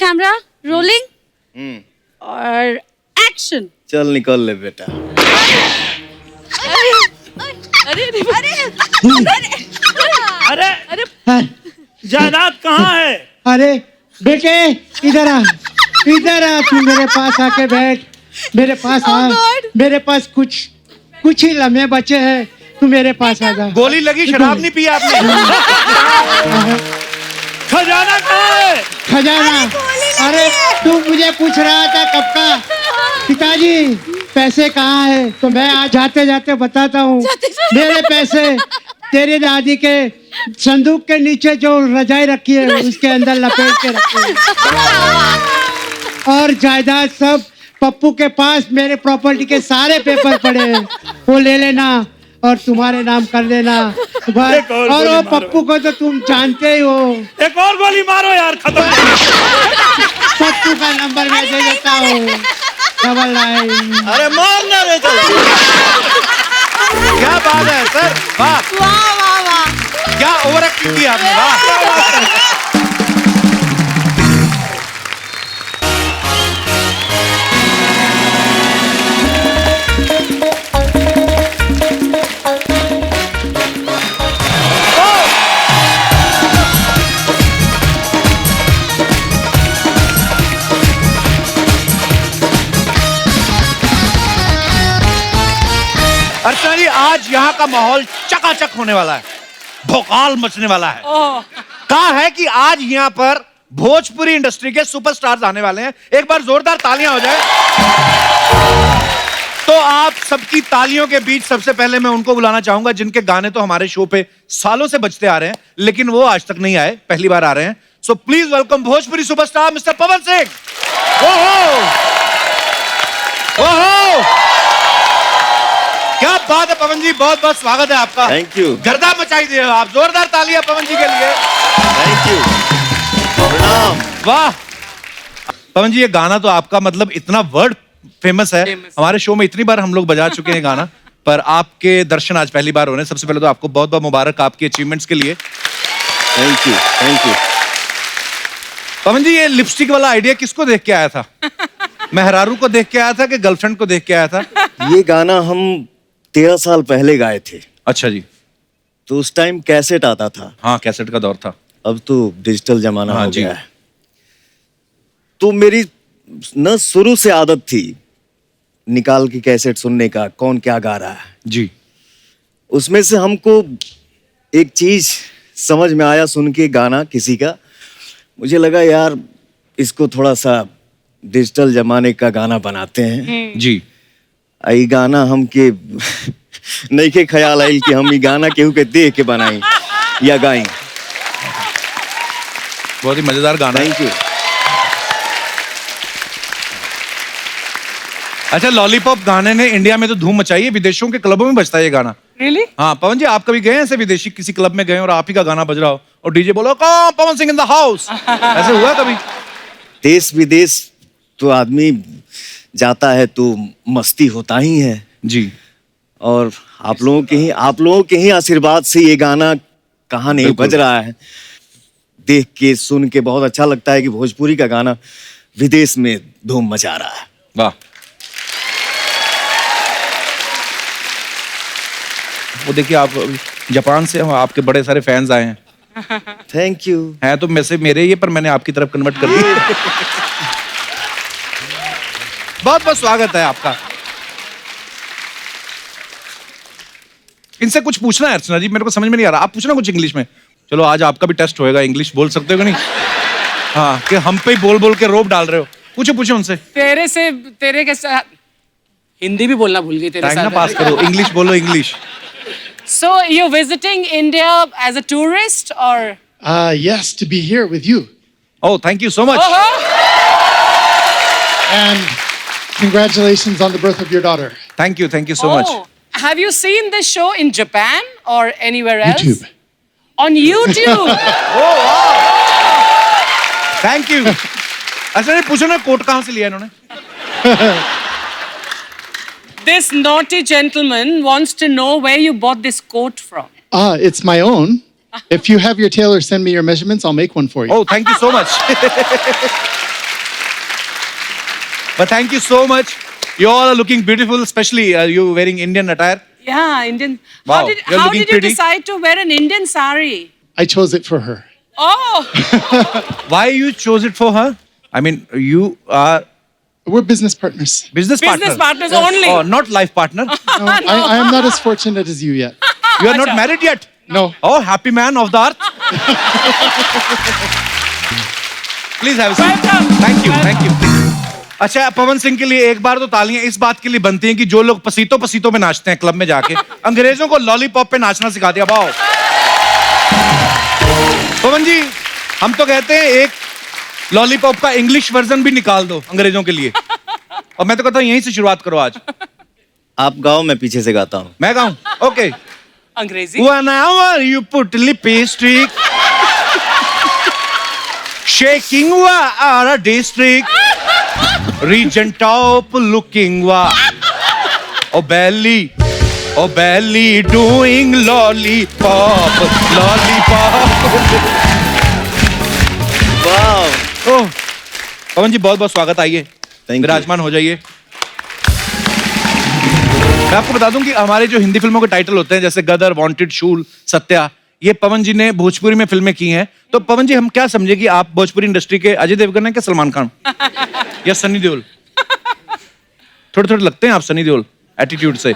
Camera rolling और action. चल निकल ले बेटा। अरे अरे जायदाद कहाँ है? अरे बेटे इधर आ तू मेरे पास आके बैठ, मेरे पास आ। मेरे पास कुछ ही लम्हे बचे हैं, तू मेरे पास आ जा। गोली लगी, शराब नहीं पी आपने? खजाना कहाँ है? खजाना? अरे तू मुझे पूछ रहा था कब का? पिताजी पैसे कहाँ है? तो मैं आज जाते जाते बताता हूँ। मेरे पैसे तेरे दादी के संदूक के नीचे जो रजाई रखी है उसके अंदर लपेट के रखी है। और जायदाद सब पप्पू के पास मेरे प्रॉपर्टी के सारे पेपर पड़े हैं, वो ले लेना और तुम्हारे नाम कर देना। और वो पप्पू को तो तुम जानते ही हो। एक और गोली मारो यार, खत्म। पप्पू का नंबर मैं दे देता हूँ, 99। अरे मारना रे चल। क्या बात है सर, वाह वाह वाह वाह, क्या ओवर एक्टिंग की आपने, वाह। अर्चना जी, आज यहाँ का माहौल चकाचक होने वाला है, भौकाल मचने वाला है। कहा है कि आज यहाँ पर भोजपुरी इंडस्ट्री के सुपरस्टार्स आने वाले हैं। एक बार जोरदार तालियां हो जाए। तो आप सबकी तालियों के बीच सबसे पहले मैं उनको बुलाना चाहूंगा जिनके गाने तो हमारे शो पे सालों से बजते आ रहे हैं, लेकिन वो आज तक नहीं आए, पहली बार आ रहे हैं। So please welcome Bhojpuri superstar mister Pawan Singh. ओहो ओहो, क्या बात है पवन जी, बहुत बहुत स्वागत है आपका। Thank you. गर्दा मचाई दिए आप, जोरदार तालियां पवन जी के लिए। थैंक यू, प्रणाम। वाह पवन जी, ये गाना तो आपका मतलब इतना वर्ल्ड फेमस है, हमारे शो में इतनी बार हम लोग बजा चुके हैं गाना, पर आपके दर्शन आज पहली बार हो रहे हैं। सबसे पहले तो आपको बहुत बहुत मुबारक आपकी अचीवमेंट्स के लिए। Thank you thank you. Pawan ji, ये लिपस्टिक वाला आइडिया किसको देख के आया था? मेहरारू को देख के आया था कि गर्लफ्रेंड को देख के आया था? ये गाना हम 13 साल पहले गाए थे। अच्छा जी। तो उस टाइम कैसेट आता था। हाँ, कैसेट का दौर था। अब तो डिजिटल जमाना हाँ हो जी। गया है। तो मेरी न शुरू से आदत थी निकाल के कैसेट सुनने का, कौन क्या गा रहा है जी। उसमें से हमको एक चीज समझ में आया सुन के गाना किसी का। मुझे लगा यार इसको थोड़ा सा डिजिटल जमाने का गाना बनाते हैं। जी। आई गाना हम के नहीं के ख्याल आई कि हम ये गाना केहू के देख के बनाई या गाई। बहुत ही मजेदार गाना है। Thank you. अच्छा, लॉलीपॉप गाने ने इंडिया में तो धूम मचाई है, विदेशों के क्लबों में बजता है ये गाना। रियली? हाँ पवन जी, आप कभी गए हैं ऐसे विदेशी किसी क्लब में गए और आप ही का गाना बज रहा हो और डीजे बोलो कौन Pawan Singh in the house, ऐसे हुआ कभी? देश विदेश तो आदमी जाता है तो मस्ती होता ही है जी। और आप लोगों के ही आशीर्वाद से ये गाना कहाँ नहीं बज रहा है। देख के सुन के बहुत अच्छा लगता है कि भोजपुरी का गाना विदेश में धूम मचा रहा है। वाह। वो देखिए, आप जापान से आपके बड़े सारे फैंस आए हैं। Thank you. हैं तो में से मेरे ये, पर मैंने आपकी तरफ कन्वर्ट कर दिया। बहुत बहुत स्वागत है आपका। इनसे कुछ पूछना है अर्चना जी, मेरे को समझ में नहीं आ रहा, आप पूछना कुछ इंग्लिश में। चलो आज आपका भी टेस्ट होएगा, इंग्लिश बोल सकते हो कि नहीं? हाँ, कि हम पे ही बोल बोल के रोब डाल रहे हो। पूछो उनसे। तेरे के साथ हिंदी भी बोलना भूल गई तेरे टाइम ना साथ। पास करो, इंग्लिश बोलो, English. So you're visiting India as a tourist or? Yes, to be here with you. Oh, thank you so much. And congratulations on the birth of your daughter. Thank you so much. Have you seen this show in Japan or anywhere else? YouTube. On YouTube. Oh wow. Thank you. अच्छा ये पूछो ना coat कहाँ से लिया इन्होंने? This naughty gentleman wants to know where you bought this coat from. It's my own. If you have your tailor send me your measurements, I'll make one for you. Oh, thank you so much. But thank you so much. You all are looking beautiful, especially you wearing Indian attire. Yeah, Indian. Wow, How did you're how looking did you pretty. decide to wear an Indian sari? I chose it for her. Oh, Why you chose it for her? I mean, you are We're business partners. business business partners only. Oh, not life partner. No, I am not as fortunate as you yet. You are not married yet. No. Oh, happy man of the earth. Please have a seat. Welcome. Thank you, thank you. अच्छा, पवन सिंह के लिए एक बार तो तालियां इस बात के लिए बनती हैं कि जो लोग पसीतों पसीतों में नाचते हैं क्लब में जाके, अंग्रेजों को लॉलीपॉप पे नाचना सिखा दिया। वाओ पवन जी, हम तो कहते हैं एक लॉलीपॉप का इंग्लिश वर्जन भी निकाल दो अंग्रेजों के लिए, और मैं तो कहता हूँ यहीं से शुरुआत करो आज। आप गाओ, मैं पीछे से गाता हूँ। मैं गाऊं? ओके। अंग्रेजी। Whenever you put lipstick, shaking a district, region top looking oh belly doing lollipop, lollipop. वाह, ओह, पवन जी बहुत बहुत स्वागत, आइए Thank you. विराजमान हो जाइए। मैं आपको बता दूं कि हमारे जो हिंदी फिल्मों के टाइटल होते हैं जैसे गदर, वांटेड, शूल, सत्या, ये पवन जी ने भोजपुरी में फिल्में की हैं। तो पवन जी, हम क्या समझे कि आप भोजपुरी इंडस्ट्री के अजय देवगन हैं क्या सलमान खान या सनी देओल? थोड़े थोड़े लगते हैं आप सनी देओल एटीट्यूड से।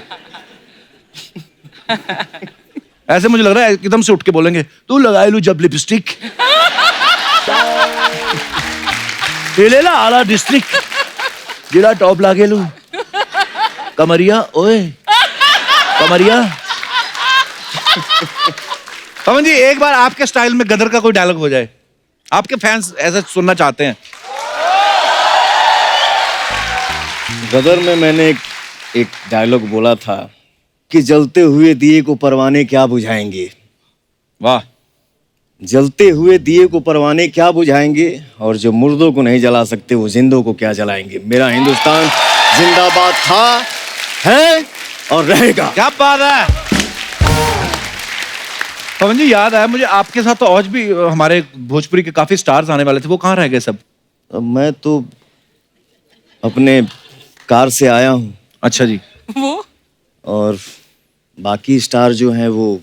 ऐसे मुझे लग रहा है एकदम से उठ के बोलेंगे, तू लगाए लू जब लिपस्टिक, ले ला आला डिस्ट्रिक्ट, जिला टॉप लागे लू, कमरिया ओए कमरिया। पवन जी, एक बार आपके स्टाइल में गदर का कोई डायलॉग हो जाए, आपके फैंस ऐसा सुनना चाहते हैं। गदर में मैंने एक डायलॉग बोला था कि जलते हुए दिए को परवाने क्या बुझाएंगे। वाह, जलते हुए दिए को परवाने क्या बुझाएंगे, और जो मुर्दों को नहीं जला सकते वो जिंदों को क्या जलाएंगे। मेरा हिंदुस्तान जिंदाबाद था, है और रहेगा। क्या बात है पवन जी। याद आया मुझे, आपके साथ तो आज भी हमारे भोजपुरी के काफी स्टार्स आने वाले थे, वो कहाँ रह गए सब? अब मैं तो अपने कार से आया हूँ, अच्छा जी। वो और बाकी स्टार जो हैं वो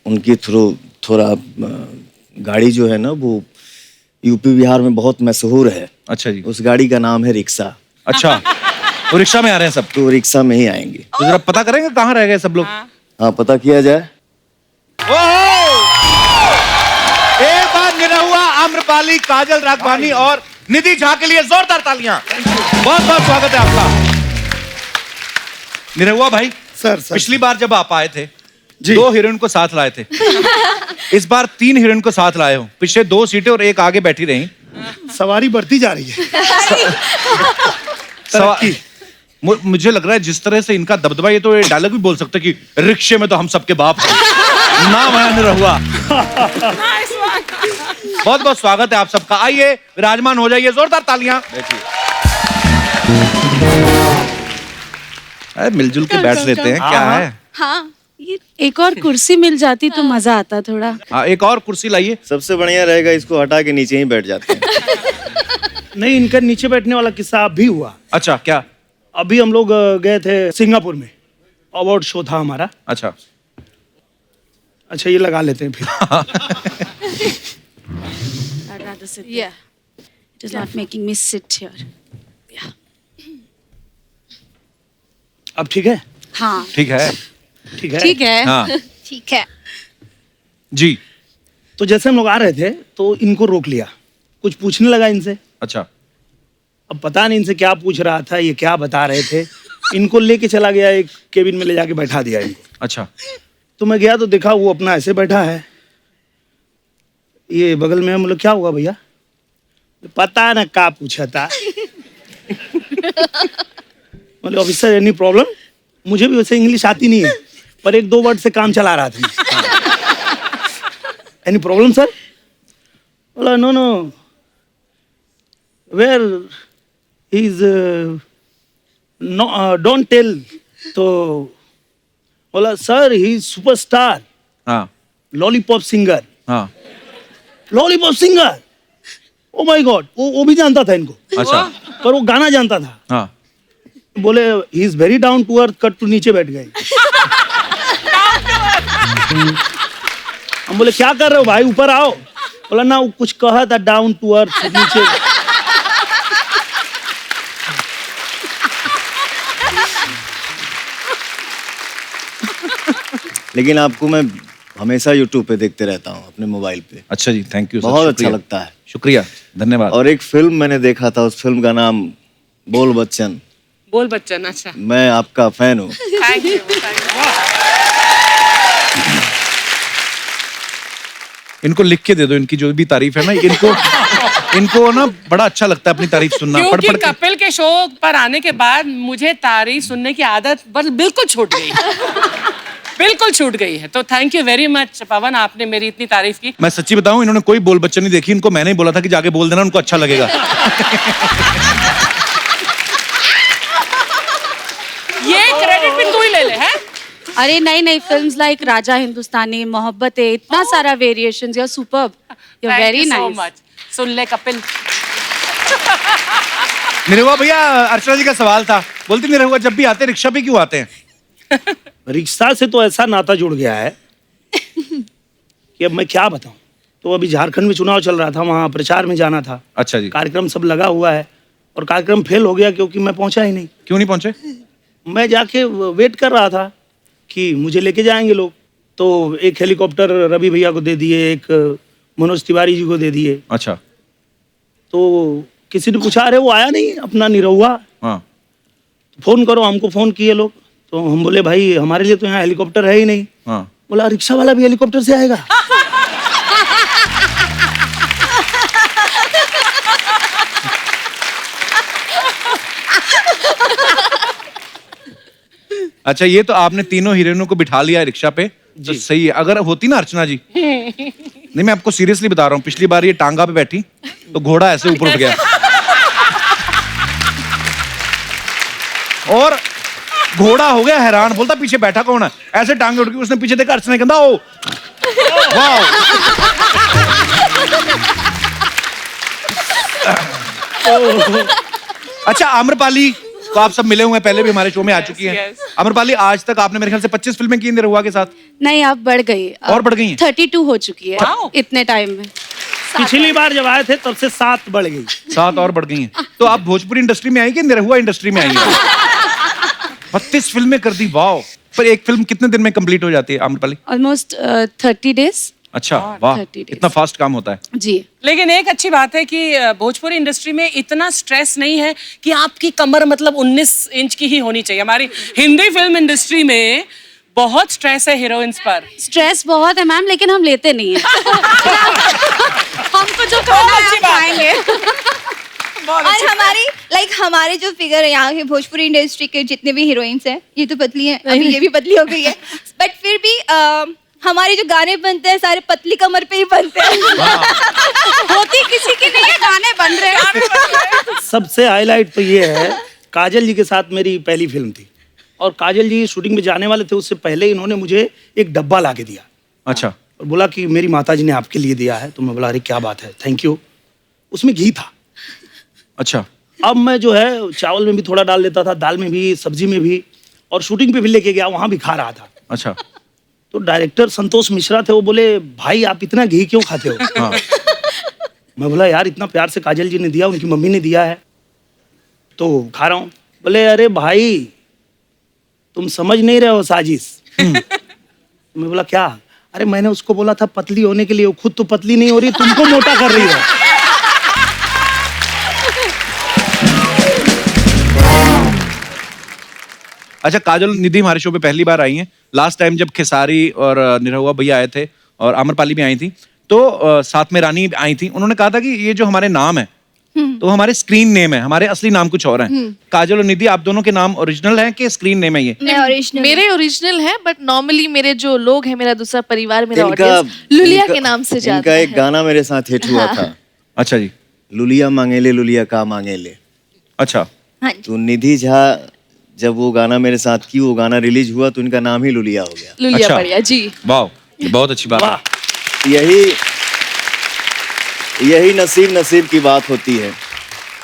उनके थ्रू थोड़ा गाड़ी जो है ना वो यूपी बिहार में बहुत मशहूर है। अच्छा जी। उस गाड़ी का नाम है रिक्शा। अच्छा, वो रिक्शा में आ रहे हैं सब? तो रिक्शा में ही आएंगे। तो जरा पता करेंगे कहाँ रह गए सब लोग? हाँ, पता किया जाए। एक बार निरहुआ, आम्रपाली, काजल राघवानी और निधि झा के लिए जोरदार तालियां। बहुत बहुत स्वागत है आपका। निरहुआ भाई, सर पिछली बार जब आप आए थे 2 हीरोइन को साथ लाए थे, इस बार 3 हीरोइन को साथ लाए हो। पीछे 2 सीटें और एक आगे बैठी रही। सवारी बढ़ती जा रही है। मुझे लग रहा है जिस तरह से इनका दबदबा, ये तो ये डायलॉग भी बोल सकते कि रिक्शे में तो हम सबके बाप हैं। नाम है निरहुआ। बहुत बहुत स्वागत है आप सबका। आइए विराजमान हो जाइए, जोरदार तालियां। मिलजुल के बैठ लेते हैं, क्या है? हाँ, ये एक और कुर्सी मिल जाती तो मजा आता थोड़ा। हाँ, एक और कुर्सी लाइए। सबसे बढ़िया रहेगा इसको हटा के नीचे ही बैठ जाते हैं। नहीं, इनका नीचे बैठने वाला किस्सा अब भी हुआ। अच्छा, क्या? अभी हम लोग गए थे सिंगापुर में, अवार्ड शो था हमारा। अच्छा, ये लगा लेते हैं फिर। I'd rather sit there. It is not making me sit here. Yeah. अब ठीक है? हाँ, ठीक है। ठीक है। ठीक है। हाँ ठीक है। जी। तो जैसे हम लोग आ रहे थे तो इनको रोक लिया, कुछ पूछने लगा इनसे। अच्छा, अब पता नहीं इनसे क्या पूछ रहा था, ये क्या बता रहे थे। इनको लेके चला गया, एक केबिन में ले जाके बैठा दिया इनको। अच्छा। तो मैं गया तो देखा वो अपना ऐसे बैठा है, ये बगल में। मतलब क्या हुआ भैया? पता ना क्या पूछा था। मतलब ऑफिसर, एनी प्रॉब्लम? मुझे भी वैसे इंग्लिश आती नहीं है, पर 1-2 वर्ड से काम चला रहा था। Any problem sir? बोला no no, where is no, don't tell. तो बोला सर ही इज सुपरस्टार, हाँ लॉलीपॉप सिंगर। हाँ। Lollipop singer? Oh my god, वो भी जानता था इनको, अच्छा पर वो गाना जानता था। हाँ बोले he is very down to earth, cut to नीचे बैठ गए। हम बोले क्या कर रहे हो भाई, ऊपर आओ। बोला ना वो कुछ कहा था डाउन टू अर्थ, नीचे। लेकिन आपको मैं हमेशा यूट्यूब पे देखते रहता हूँ अपने मोबाइल पे। अच्छा जी, थैंक यू, बहुत अच्छा लगता है। शुक्रिया, धन्यवाद। और एक फिल्म मैंने देखा था, उस फिल्म का नाम बोल बच्चन। बोल बच्चन, अच्छा। मैं आपका फैन हूँ। Thank you. इनको लिख के दे दो, इनकी जो भी तारीफ है ना, इनको ना बड़ा अच्छा लगता है अपनी तारीफ सुनना। क्योंकि पढ़ के। कपिल के शो पर आने के बाद मुझे तारीफ सुनने की आदत बस बिल्कुल छूट गई। बिल्कुल छूट गई है। तो थैंक यू वेरी मच पवन, आपने मेरी इतनी तारीफ की। मैं सच्ची बताऊं, इन्होंने कोई बोल बच्चन नहीं देखी, इनको मैंने ही बोला था कि जाके बोल देना, उनको अच्छा लगेगा। ये क्रेडिट भी तू ही ले ले, है? अरे नई नई फिल्म्स लाइक राजा हिंदुस्तानी, मोहब्बत है, इतना सारा variations, you are superb, you are very nice. Much. सुन ले कपिल। निरहुआ भैया, अर्चना जी का सवाल था, बोलती निरहुआ जब भी आते हैं रिक्शा पे क्यों आते हैं? रिक्शा से तो ऐसा नाता जुड़ गया है कि अब मैं क्या बताऊं। तो अभी झारखंड में चुनाव चल रहा था, वहाँ प्रचार में जाना था। अच्छा जी। कार्यक्रम सब लगा हुआ है और कार्यक्रम फेल हो गया क्योंकि मैं पहुंचा ही नहीं। क्यों नहीं पहुंचे? मैं जाके वेट कर रहा था कि मुझे लेके जाएंगे लोग। तो एक हेलीकॉप्टर रवि भैया को दे दिए, एक मनोज तिवारी जी को दे दिए। अच्छा। तो किसी ने पूछा, अरे वो आया नहीं अपना निरहुआ, हाँ। फोन करो। हमको फोन किए लोग, तो हम बोले भाई हमारे लिए तो यहाँ हेलीकॉप्टर है ही नहीं। हाँ। बोला रिक्शा वाला भी हेलीकॉप्टर से आएगा? अच्छा, ये तो आपने तीनों हीरोइनों को बिठा लिया रिक्शा पे, तो सही है। अगर होती ना अर्चना जी, नहीं मैं आपको सीरियसली बता रहा हूँ, पिछली बार ये टांगा पे बैठी तो घोड़ा ऐसे ऊपर उठ गया और घोड़ा हो गया हैरान, बोलता पीछे बैठा कौन है, ऐसे टांगे उठ गई। उसने पीछे देखा, अर्चना कहता ओ वाह। अच्छा, आम्रपाली तो आप सब मिले हुए हैं, पहले भी हमारे शो में आ चुकी हैं। Yes. आम्रपाली, आज तक आपने मेरे ख्याल से 25 फिल्में की निरहुआ के साथ। नहीं, अब बढ़ गई, और बढ़ गई हैं? 32 हो चुकी है Wow. इतने टाइम में। पिछली बार जब आए थे तब से 7 बढ़ गई। 7 और बढ़ गई हैं। तो आप भोजपुरी इंडस्ट्री में आई कि निरहुआ इंडस्ट्री में आई हैं? 32 फिल्में कर दी, वाह। पर एक फिल्म कितने दिन में कंप्लीट हो जाती है आम्रपाली? Almost 30 days। अच्छा, वाह, 30 days। इतना फास्ट काम होता है। जी। लेकिन एक अच्छी बात है कि भोजपुरी इंडस्ट्री में इतना स्ट्रेस नहीं है कि आपकी कमर मतलब 19 इंच की ही होनी चाहिए। हमारी हिंदी फिल्म इंडस्ट्री में बहुत स्ट्रेस है हीरोइंस पर। स्ट्रेस बहुत है मैम, लेकिन हम लेते नहीं है। हमको जो खाना है हम खाएंगे। और हमारे जो फिगर है यहाँ के भोजपुरी इंडस्ट्री के जितने भी हीरोइंस हैं, ये तो पतली हैं, अभी ये भी पतली हो गई है, बट फिर भी हमारे जो गाने बनते हैं सारे पतली कमर पे ही बनते हैं। होती किसी की नहीं है, गाने बन रहे हैं। सबसे हाईलाइट तो ये है, काजल जी के साथ मेरी पहली फिल्म थी और काजल जी शूटिंग में जाने वाले थे, उससे पहले इन्होंने मुझे एक डब्बा ला के दिया। अच्छा। और बोला कि मेरी माताजी ने आपके लिए दिया है। तो मैं बोला अरे क्या बात है, थैंक यू। उसमें घी था। अच्छा। अब मैं जो है चावल में भी थोड़ा डाल देता था, दाल में भी, सब्जी में भी, और शूटिंग पे भी लेके गया, वहां भी खा रहा था। अच्छा। तो डायरेक्टर संतोष मिश्रा थे, वो बोले भाई आप इतना घी क्यों खाते हो? हाँ। मैं बोला यार इतना प्यार से काजल जी ने दिया, उनकी मम्मी ने दिया है तो खा रहा हूँ। बोले अरे भाई तुम समझ नहीं रहे हो साजिश। मैं बोला क्या? अरे मैंने उसको बोला था पतली होने के लिए, वो खुद तो पतली नहीं हो रही, तुमको मोटा कर रही है। अच्छा, काजल निधि हमारे शो पे पहली बार आई हैं। लास्ट टाइम जब खेसारी और निरहुआ भैया आए थे और आम्रपाली भी आई थी, तो साथ में रानी आई थी। उन्होंने कहा था कि ये जो हमारे नाम है तो हमारे स्क्रीन नेम है, हमारे असली नाम कुछ और हैं। काजल और निधि, आप दोनों के नाम ओरिजिनल हैं कि स्क्रीन नेम है ये? मेरे ओरिजिनल है, बट नॉर्मली मेरे जो लोग हैं, मेरा दूसरा परिवार, मेरा इनका ऑडियंस लुलिया के नाम से जाता इनका है। एक गाना मेरे साथ हिट हुआ था। अच्छा जी। लुलिया मांगेले लुलिया का मांगेले। अच्छा। तो निधि झा जब वो गाना मेरे साथ की, वो गाना रिलीज हुआ तो इनका नाम ही लुलिया हो गया। लुलिया अच्छा। बढ़िया जी। वाह, ये बहुत अच्छी बात है। यही नसीब की बात होती है।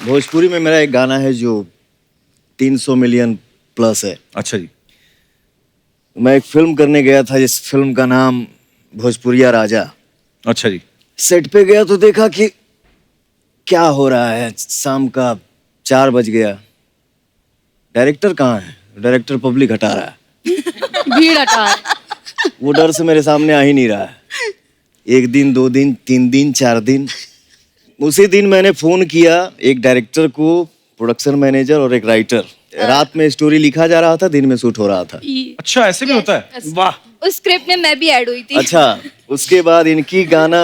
भोजपुरी में मेरा एक गाना है जो 300 मिलियन प्लस है। अच्छा जी। मैं एक फिल्म करने गया था, जिस फिल्म का नाम भोजपुरिया राजा। अच्छा जी। सेट पे गया तो देखा कि क्या हो रहा है। शाम का 4 बज गया, डायरेक्टर कहाँ है? डायरेक्टर पब्लिक हटा रहा है, भीड़ हटा है। वो डर से मेरे सामने आ ही नहीं रहा है। 1 दिन 2 दिन 3 दिन 4 दिन, उसी दिन मैंने फोन किया एक डायरेक्टर को, प्रोडक्शन मैनेजर और एक राइटर। रात में स्टोरी लिखा जा रहा था, दिन में शूट हो रहा था। अच्छा, ऐसे भी होता है? वाह। उस स्क्रिप्ट में मैं भी ऐड हुई थी। अच्छा, उसके बाद इनकी गाना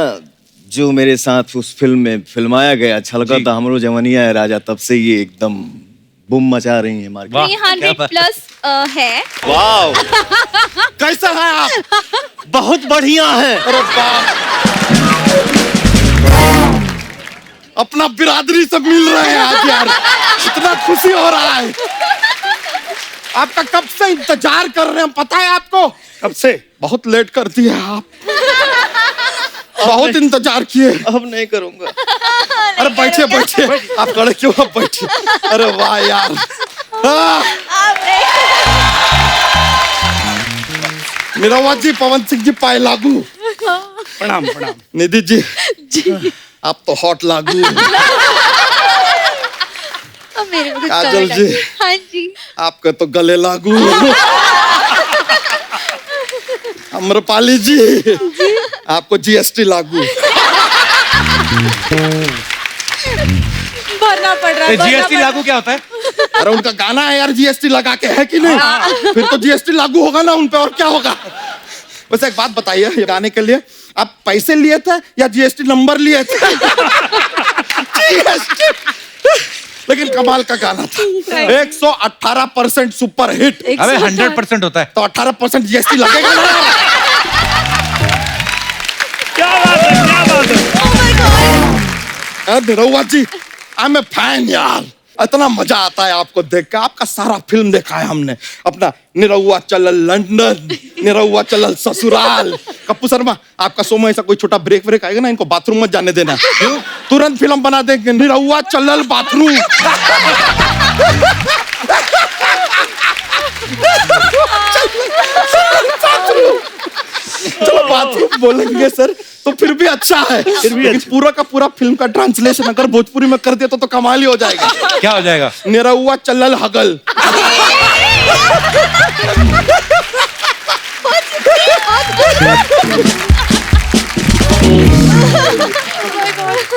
जो मेरे साथ उस फिल्म में फिल्माया गया, छलका था हमरो जवानिया है राजा, तब से ये एकदम बूम मचा रही है मार्केट। 300+ है। वाव, कैसा है आप? बहुत बढ़िया है। अरे बाप, अपना बिरादरी से मिल रहे हैं आज यार, इतना खुशी हो रहा है। आपका कब से इंतजार कर रहे हैं, पता है आपको? कब से? बहुत लेट कर दिया आप, बहुत इंतजार किए। अब नहीं करूंगा। अरे बैठिए बैठिए, आप खड़े क्यों, आप बैठिए। अरे वाह यार। निरहुआ जी, पवन सिंह जी, पाए लागू। प्रणाम प्रणाम। निधि जी, आप तो हॉट लागू। मेरे को काजल जी, हाँ जी, आपके तो गले लागू। अम्रपाली जी, आपको जीएसटी लागू। भरना पड़ रहा है। जीएसटी लागू क्या होता है? अरे उनका गाना है यार, जीएसटी लगा के, है कि नहीं? फिर तो जीएसटी लागू होगा ना उन पे, और क्या होगा। वैसे एक बात बताइए, ये गाने के लिए आप पैसे लिए थे या जीएसटी नंबर लिए थे? GST। लेकिन कमाल का गाना था, 118% सुपर हिट। अबे 100% होता है। तो 18% जीएसटी लगेगा ना। क्या बात है, क्या बात है। निरहुआ जी, आई एम ए फैन यार, इतना मजा आता है आपको देख के। आपका सारा फिल्म देखा है हमने, अपना निरहुआ चलल लंदन, निरहुआ चलल ससुराल। कप्पू शर्मा, आपका शो में ऐसा कोई छोटा ब्रेक व्रेक आएगा ना, इनको बाथरूम मत जाने देना। क्यों? तुरंत फिल्म बना देंगे, निरहुआ चलल बाथरूम। चलो बाथरूम बोलेंगे सर, तो फिर भी अच्छा है। लेकिन पूरा का पूरा फिल्म का ट्रांसलेशन अगर भोजपुरी में कर दिया तो कमाल ही हो जाएगा। क्या हो जाएगा? निरहुआ चलल हगल।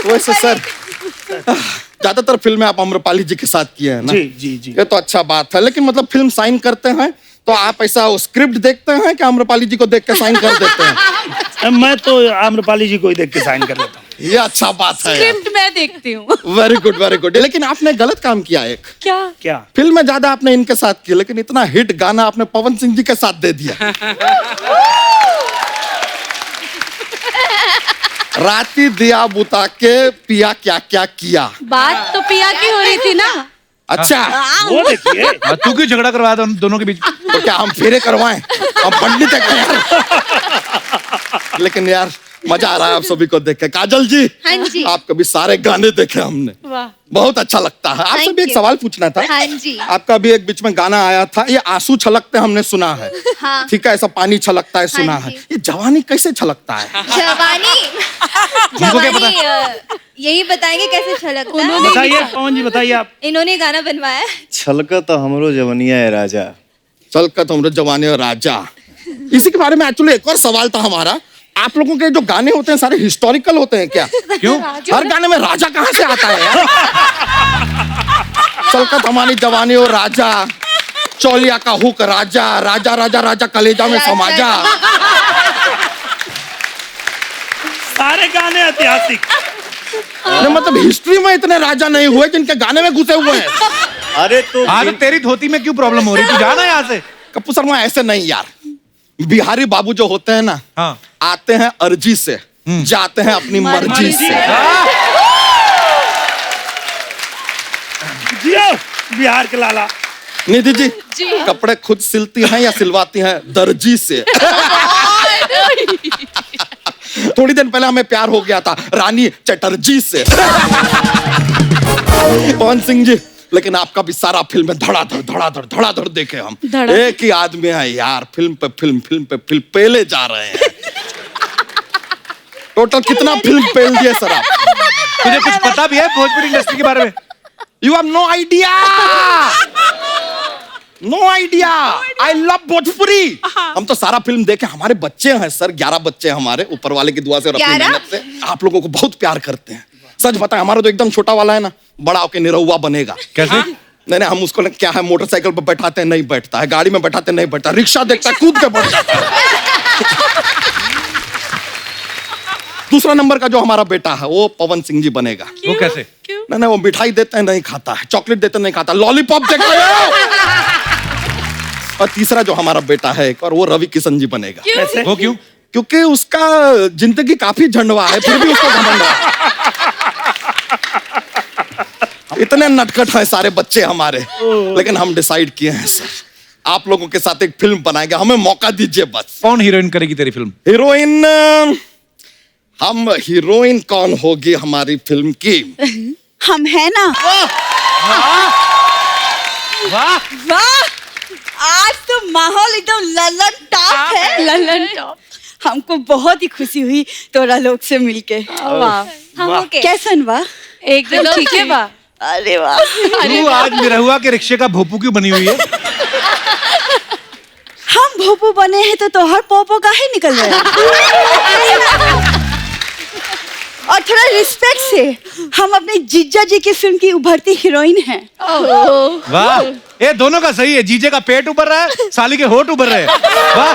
वैसे सर, ज्यादातर फिल्में आप अम्रपाली जी के साथ किए हैं ना? जी जी जी। ये तो अच्छा बात है, लेकिन मतलब फिल्म साइन करते हैं तो आप ऐसा स्क्रिप्ट देखते हैं कि अम्रपाली जी को देख के साइन कर देते हैं? मैं तो आम्रपाली जी को ही देख के साइन कर लेता हूँ। ये अच्छा बात है। स्क्रिप्ट मैं देखती हूँ। Very good very good. लेकिन आपने गलत काम किया एक। क्या? क्या? फिल्म में ज्यादा आपने इनके साथ किया, लेकिन इतना हिट गाना आपने पवन सिंह जी के साथ दे दिया। राती दिया बुता के पिया क्या क्या किया। बात तो पिया की हो रही थी ना। अच्छा, वो देखिए। तू क्यों झगड़ा करवाया था उन दोनों के बीच? तो क्या हम फेरे करवाएं? हम पंडित हैं यार। लेकिन यार मजा आ रहा है आप सभी को देख के। काजल जी, हाँ जी, आपके भी सारे गाने देखे हमने, वाह, बहुत अच्छा लगता है। आपसे Thank भी एक you. सवाल पूछना था। हाँ जी, आपका भी एक बीच में गाना आया था, ये आंसू छलकते हमने सुना है। हाँ। ठीक है, ऐसा पानी छलकता है सुना हाँ है। जी। ये जवानी कैसे छलकता है? जवानी यही बताएंगे कैसे छलकता है। बताइए पवन जी, बताइए आप। इन्होंने गाना बनवाया है। छलका तो हमरो जवानिया है राजा। छलका तो हमरो जवानी और राजा। इसी के बारे में एक्चुअली एक और सवाल था हमारा। आप लोगों के जो गाने होते हैं सारे हिस्टोरिकल होते हैं क्या? क्यों? हर गाने में राजा कहाँ से आता है यार? छलका हमारी जवानी और राजा, चौलिया का हुक राजा, राजा राजा राजा कलेजा में समाजा। सारे गाने ऐतिहासिक। मतलब हिस्ट्री में इतने राजा नहीं हुए जिनके गाने में घुसे हुए हैं। अरे तो हाँ, तो तेरी धोती में क्यों प्रॉब्लम हो रही? तू जाना यहाँ से। कप्पू शर्मा, ऐसे नहीं यार। बिहारी बाबू जो होते हैं ना, हाँ, आते हैं अर्जी से, जाते हैं अपनी मर्जी से। जियो बिहार के लाला। निधि जी, कपड़े खुद सिलती हैं या सिलवाती हैं दर्जी से? थोड़ी दिन पहले हमें प्यार हो गया था रानी चटर्जी से। पवन सिंह जी, लेकिन आपका भी सारा फिल्म में धड़ाधड़ देखे हम। एक ही आदमी है यार, फिल्म पे फिल्म पेले जा रहे हैं। टोटल कितना फिल्म पेल दिए सर आप? तुझे कुछ पता भी है भोजपुरी इंडस्ट्री के बारे में? You have no idea. No idea. I love Bhojpuri. हम तो सारा फिल्म देखे, हमारे बच्चे हैं सर, 11 बच्चे हमारे, ऊपर वाले की दुआ से और अपनी मेहनत से आप लोगों को बहुत प्यार करते हैं। सच बताएं, हमारा जो एकदम छोटा वाला है ना, बड़ा होके निरहुआ बनेगा। कैसे? नहीं, हम उसको क्या है, मोटरसाइकिल पर बैठाते हैं नहीं बैठता है, गाड़ी में बैठाते नहीं बैठता, रिक्शा देखता है कूद के बैठ जाता है। दूसरा नंबर का जो हमारा बेटा है वो पवन सिंह जी बनेगा। वो कैसे? नहीं, वो मिठाई देते हैं नहीं खाता है, चॉकलेट देते नहीं खाता, लॉलीपॉप देख रहे हो। और तीसरा जो हमारा बेटा है एक और, वो रवि किशन जी बनेगा। कैसे? वो क्यों? क्योंकि उसका जिंदगी काफी झंडवा है, फिर भी उसको घमंड है। इतने नटखट हैं सारे बच्चे हमारे, लेकिन हम डिसाइड किए हैं सर, आप लोगों के साथ एक फिल्म बनाएंगे, हमें मौका दीजिए बस। कौन हीरोइन करेगी तेरी फिल्म? हीरोइन कौन होगी हमारी फिल्म की? हम है ना। वाह, आज तो माहौल एकदम ललन टॉप है। ललन टॉप। हमको बहुत ही खुशी हुई तोरा लोग से मिलके। वाह, कैसन बा? एकदम ठीक है बा। अरे वाह। तू आज निरहुआ के रिक्शे का भोपू क्यों बनी हुई है? हम भोपू बने हैं तो तोहर पोपो काहे निकल रहे हैं? और थोड़ा रिस्पेक्ट से, हम अपने जीजा जी की फिल्म की उभरती हीरोइन हैं। वाह, ये दोनों का सही है। जीजे का पेट उभर रहा है, साली के होठ उभर रहे हैं। वाह।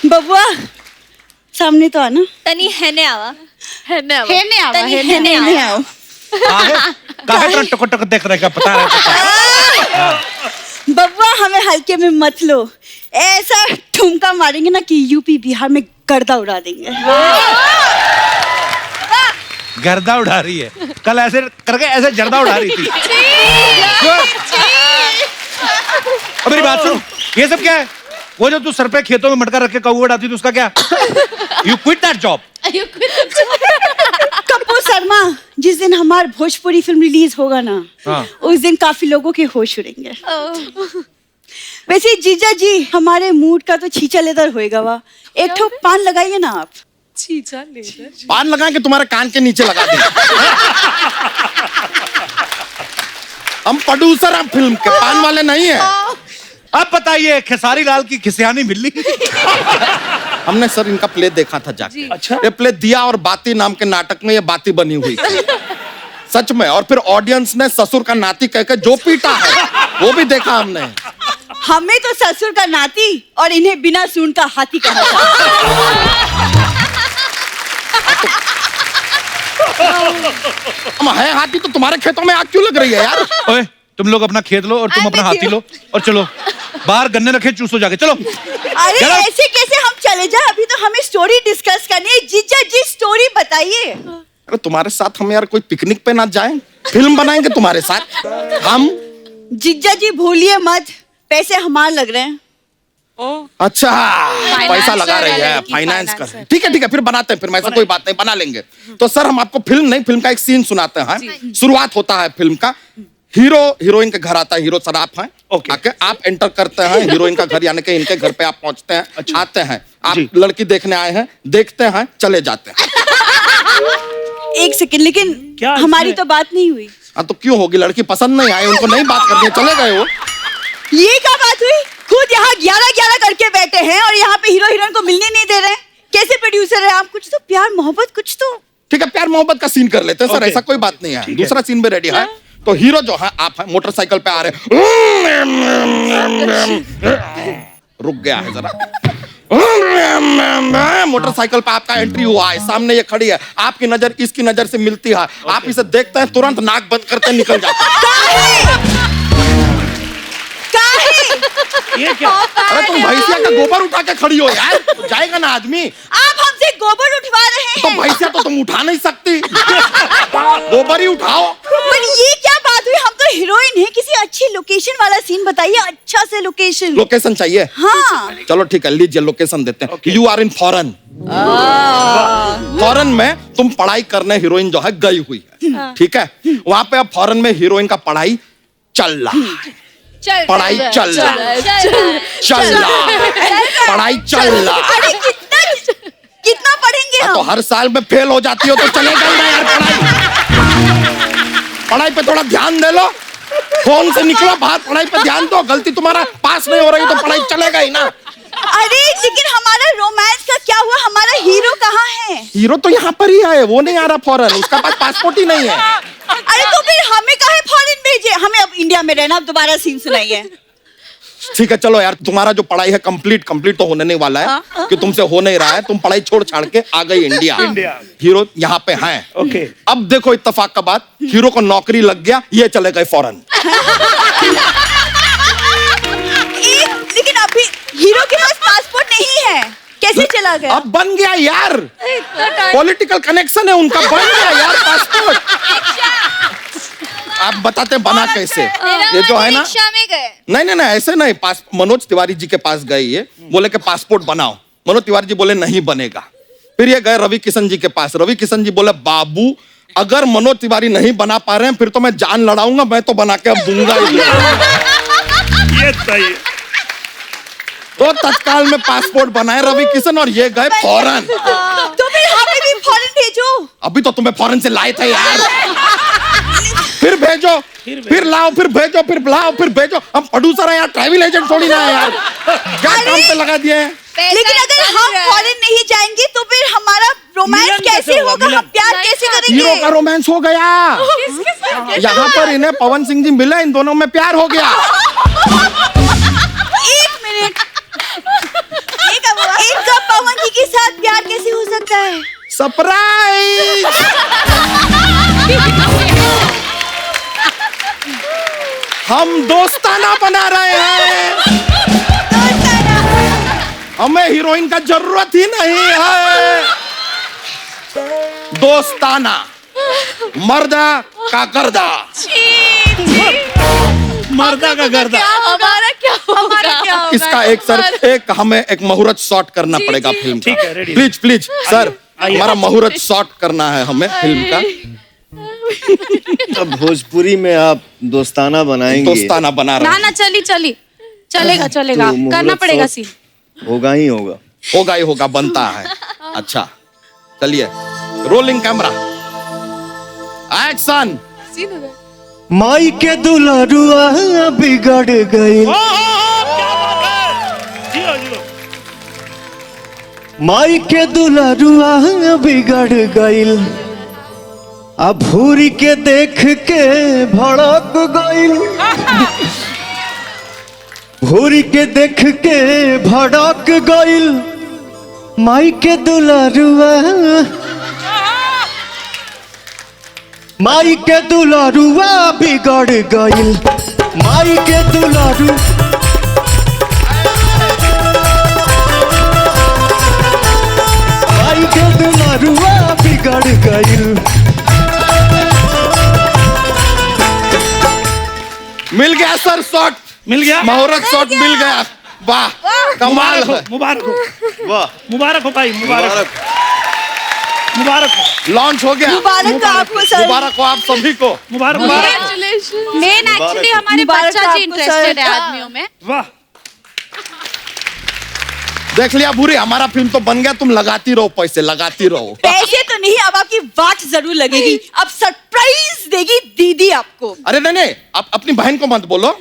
बबुआ सामने तो आना। तनी हेने आवा। हेने आओ। काहे टक टक देख रहे, क्या पता है? बबुआ हमें हल्के में मत लो, ऐसा ठुमका मारेंगे ना कि यूपी बिहार में गर्दा उड़ा देंगे। गर्दा उड़ा रही है, कल ऐसे करके ऐसे जर्दा उड़ा रही थी। अब मेरी बात सुन, ये सब क्या है? वो जो तू सर पे खेतों में मटका रख के कौवा उड़ाती थी, उसका क्या? You quit that job. Kapoor Sharma, जिस दिन हमारी भोजपुरी फिल्म रिलीज होगा ना, उस दिन काफी लोगों के होश उड़ेंगे। वैसे जीजा जी, हमारे मूड का तो छींचा लेदर होएगा। वाह, एक ठो पान लगाइए ना आप। छींचा लेदर? पान लगा के तुम्हारे कान के नीचे लगा दें। हम प्रोड्यूसर हैं फिल्म के, पान वाले नहीं है। अब बताइए, खेसारी लाल की खिसियानी बिल्ली। हमने सर इनका प्ले देखा था जाके। अच्छा? ये प्ले दिया और बाती नाम के नाटक में ये बाती बनी हुई थी सच में। और फिर ऑडियंस ने ससुर का नाती कहकर जो पीटा है वो भी देखा हमने। हमें तो ससुर का नाती और इन्हें बिना सूंड का हाथी कहा था। हम है हाथी तो तुम्हारे खेतों में आग क्यों लग रही है यार? ओए, तुम लोग अपना खेत लो और तुम अपना हाथी लो और चलो बाहर गन्ने रखे, चूसो जाके। चलो। अरे ऐसे कैसे हम चले जाए? अभी तो हमें स्टोरी डिस्कस करनी है। जीजा जी स्टोरी बताइए। अरे तुम्हारे साथ हम यार कोई पिकनिक पे ना जाएं? फिल्म बनाएंगे तुम्हारे साथ हम। जीजा जी भूलिए मत, पैसे हमारे लग रहे हैं। अच्छा, पैसा लगा रही है, फाइनेंस कर। ठीक है फिर बनाते हैं, फिर ऐसा कोई बात नहीं, बना लेंगे। तो सर हम आपको फिल्म का एक सीन सुनाते हैं। शुरुआत होता है फिल्म का, हीरो हीरोइन के घर आता है, हीरो सर आप हैं। आके आप एंटर करते हैं हीरोइन का घर, यानी कि इनके घर पे आप पहुंचते हैं। अच्छा। आते हैं, आप लड़की देखने आए हैं, देखते हैं, चले जाते हैं। एक सेकंड, लेकिन क्या हमारी तो बात नहीं हुई। तो क्यों होगी? लड़की पसंद नहीं आई, उनको नहीं बात करनी है, चले गए वो। ये क्या बात हुई? खुद यहाँ 11-11 करके बैठे हैं और यहाँ पे हीरो हीरोइन को मिलने नहीं दे रहे हैं। कैसे प्रोड्यूसर है आप? कुछ तो प्यार मोहब्बत कुछ तो। ठीक है, प्यार मोहब्बत का सीन कर लेते हैं सर, ऐसा कोई बात नहीं है। दूसरा सीन भी रेडी है। तो हीरो जो है आप है, मोटरसाइकिल पे आ रहे हैं। रुक गया है जरा। मोटरसाइकिल पे आपका एंट्री हुआ है, सामने ये खड़ी है, आपकी नजर इसकी नजर से मिलती है। आप इसे देखते हैं, तुरंत नाक बंद करते निकल जाते हैं। ये क्या? अरे तुम भैंसिया का गोबर उठा के खड़ी हो यार, जाएगा ना आदमी। आप हमसे गोबर उठवा रहे हैं। तो भैंसिया तो तुम उठा नहीं सकती, गोबर ही उठाओ। पर ये क्या बात हुई? हम तो हीरोइन है, किसी अच्छी लोकेशन वाला सीन बताइए, अच्छा से लोकेशन। लोकेशन चाहिए? हाँ। चलो ठीक है, लीजिए लोकेशन देते हैं। You are in foreign. Foreign में तुम पढ़ाई करने हीरोइन जो है गई हुई है, ठीक है? वहां पे अब फॉरेन में हीरोइन का पढ़ाई चल रहा है, पढ़ाई चल रहा, पढ़ाई चल रहा। अरे कितना पढ़ेंगे हम? तो हर साल में फेल हो जाती हो तो चलेगा ही ना यार। पढ़ाई पे थोड़ा ध्यान दे लो, फोन से निकलो बाहर, पढ़ाई पे ध्यान दो। गलती तुम्हारा पास नहीं हो रही तो पढ़ाई चलेगा ही ना। अरे लेकिन हमारा रोमांस का क्या हुआ? हमारा हीरो कहाँ है? हीरो तो यहाँ पर ही है, वो नहीं आ रहा फॉरेन, उसका पास पासपोर्ट ही नहीं है। अरे तो फिर हमें काहे फॉरेन भेजे? हमें अब इंडिया में रहना। अब दोबारा सीन सुनाइए। ठीक है चलो यार, तुम्हारा जो पढ़ाई है कंप्लीट तो होने नहीं वाला है, कि तुमसे हो नहीं रहा है। तुम पढ़ाई छोड़ छाड़ के आ गई इंडिया। हीरो यहाँ पे हैं। ओके। अब देखो इत्तेफाक का बात, हीरो को नौकरी लग गया, ये चले गए फॉरेन। लेकिन अभी हीरो के पास पासपोर्ट नहीं है, कैसे चला गया? अब बन गया यार, पॉलिटिकल कनेक्शन है उनका, बन गया यार पासपोर्ट। आप बताते बना कैसे? ये जो है ना, में गए। नहीं ऐसे नहीं। मनोज तिवारी जी के पास गए, ये बोले कि पासपोर्ट बनाओ। मनोज तिवारी जी बोले नहीं बनेगा। फिर ये गए रवि किशन जी के पास, रवि किशन जी बोले बाबू अगर मनोज तिवारी नहीं बना पा रहे हैं फिर तो मैं जान लड़ाऊंगा, मैं तो बना के अब दूंगा ही दूंगा। ये सही है। तो तत्काल में पासपोर्ट बनाए रवि किशन और ये गए फॉरेन। तो फिर हमें भी फॉरेन भेजो। अभी तो तुम्हें फॉरेन से लाए थे यार। फिर भेजो, फिर लाओ, फिर भेजो, फिर लाओ, फिर भेजो। हम प्रोड्यूसर हैं यार, ट्रैवल एजेंट थोड़ी ना है यार। क्या काम पे लगा दिए हैं? लेकिन अगर हम फॉरेन नहीं जाएंगे तो फिर हमारा रोमांस कैसे होगा? हम प्यार कैसे करेंगे? हीरो का रोमांस हो गया। यहाँ पर इन्हें पवन सिंह जी मिले, इन दोनों में प्यार हो गया। एक मिनट, इनका पवन जी के साथ प्यार कैसे हो सकता है? सरप्राइज। हम दोस्ताना बना रहे हैं, हमें हीरोइन का जरूरत ही नहीं है। दोस्ताना, मर्दा का गर्दा। मर्दा का गर्दा। हमारा क्या होगा? इसका एक हमें एक मुहूर्त शॉट करना पड़ेगा फिल्म का। ठीक है, रेडी। प्लीज सर, हमारा मुहूर्त शॉट करना है हमें फिल्म का। अब भोजपुरी में आप दोस्ताना बनाएंगे? दोस्ताना बना रहे ना चलेगा तो करना मुहूर्त पड़ेगा शॉट सीन। होगा ही होगा। होगा ही होगा, बनता है। अच्छा चलिए, रोलिंग कैमरा, एक्शन। माई के दुलारुआ बिगड़ गई, माई के दुलारुआ बिगड़ गईल, अब भूरी के देख के भड़क गईल, भूरी के देख के भड़क गईल, माई के दुलारुआ, माई के दुलारुआ बिगड़ गईल, माई के दुलारू, माई के दुलारुआ बिगड़ गईल। मिल गया सर शॉट, मिल गया, मुहूर्त शॉट मिल गया। वाह कमाल है। मुबारक हो, वाह, मुबारक हो भाई, मुबारक मुबारक हो। लॉन्च हो गया। मुबारक हो आपको सर। मुबारक हो आप सभी को। मुबारक मुबारक। मेन एक्चुअली हमारे मुबारक बच्चा जी आपको इंटरेस्टेड है सर। आदमियों में। वाह, देख लिया बुरी, हमारा फिल्म तो बन गया, तुम लगाती रहो पैसे, लगाती रहो। पैसे तो नहीं, अब आपकी वाट जरूर लगेगी। अब सरप्राइज देगी दीदी आपको। अरे नहीं, आप अपनी बहन को मत बोलो।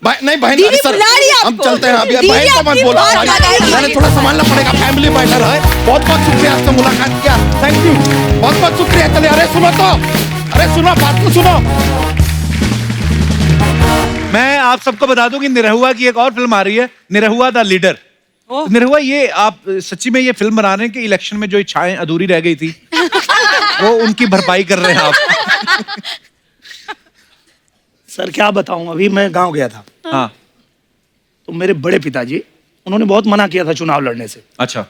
नहीं बहन, दीदी अरे सर बुला रही है हम आपको। चलते हैं अभी। दीदी बहन को मत अपनी बोलो, बात लगाएगी। मैंने थोड़ा संभालना पड़ेगा, फैमिली मैटर है। बहुत बहुत शुक्रिया आपसे मुलाकात किया, थैंक यू, बहुत बहुत शुक्रिया। चलिए, अरे सुनो तो, अरे सुनो, बात तो सुनो। मैं आप सबको बता दूं कि निरहुआ की एक और फिल्म आ रही है, निरहुआ द लीडर। निरहुआ, ये आप सच्ची में ये फिल्म बना रहे हैं कि इलेक्शन में जो इच्छाएं अधूरी रह गई थी वो उनकी भरपाई कर रहे हैं आप? सर क्या बताऊं, अभी मैं गांव गया था। हाँ, तो मेरे बड़े पिताजी, उन्होंने बहुत मना किया था चुनाव लड़ने से। अच्छा।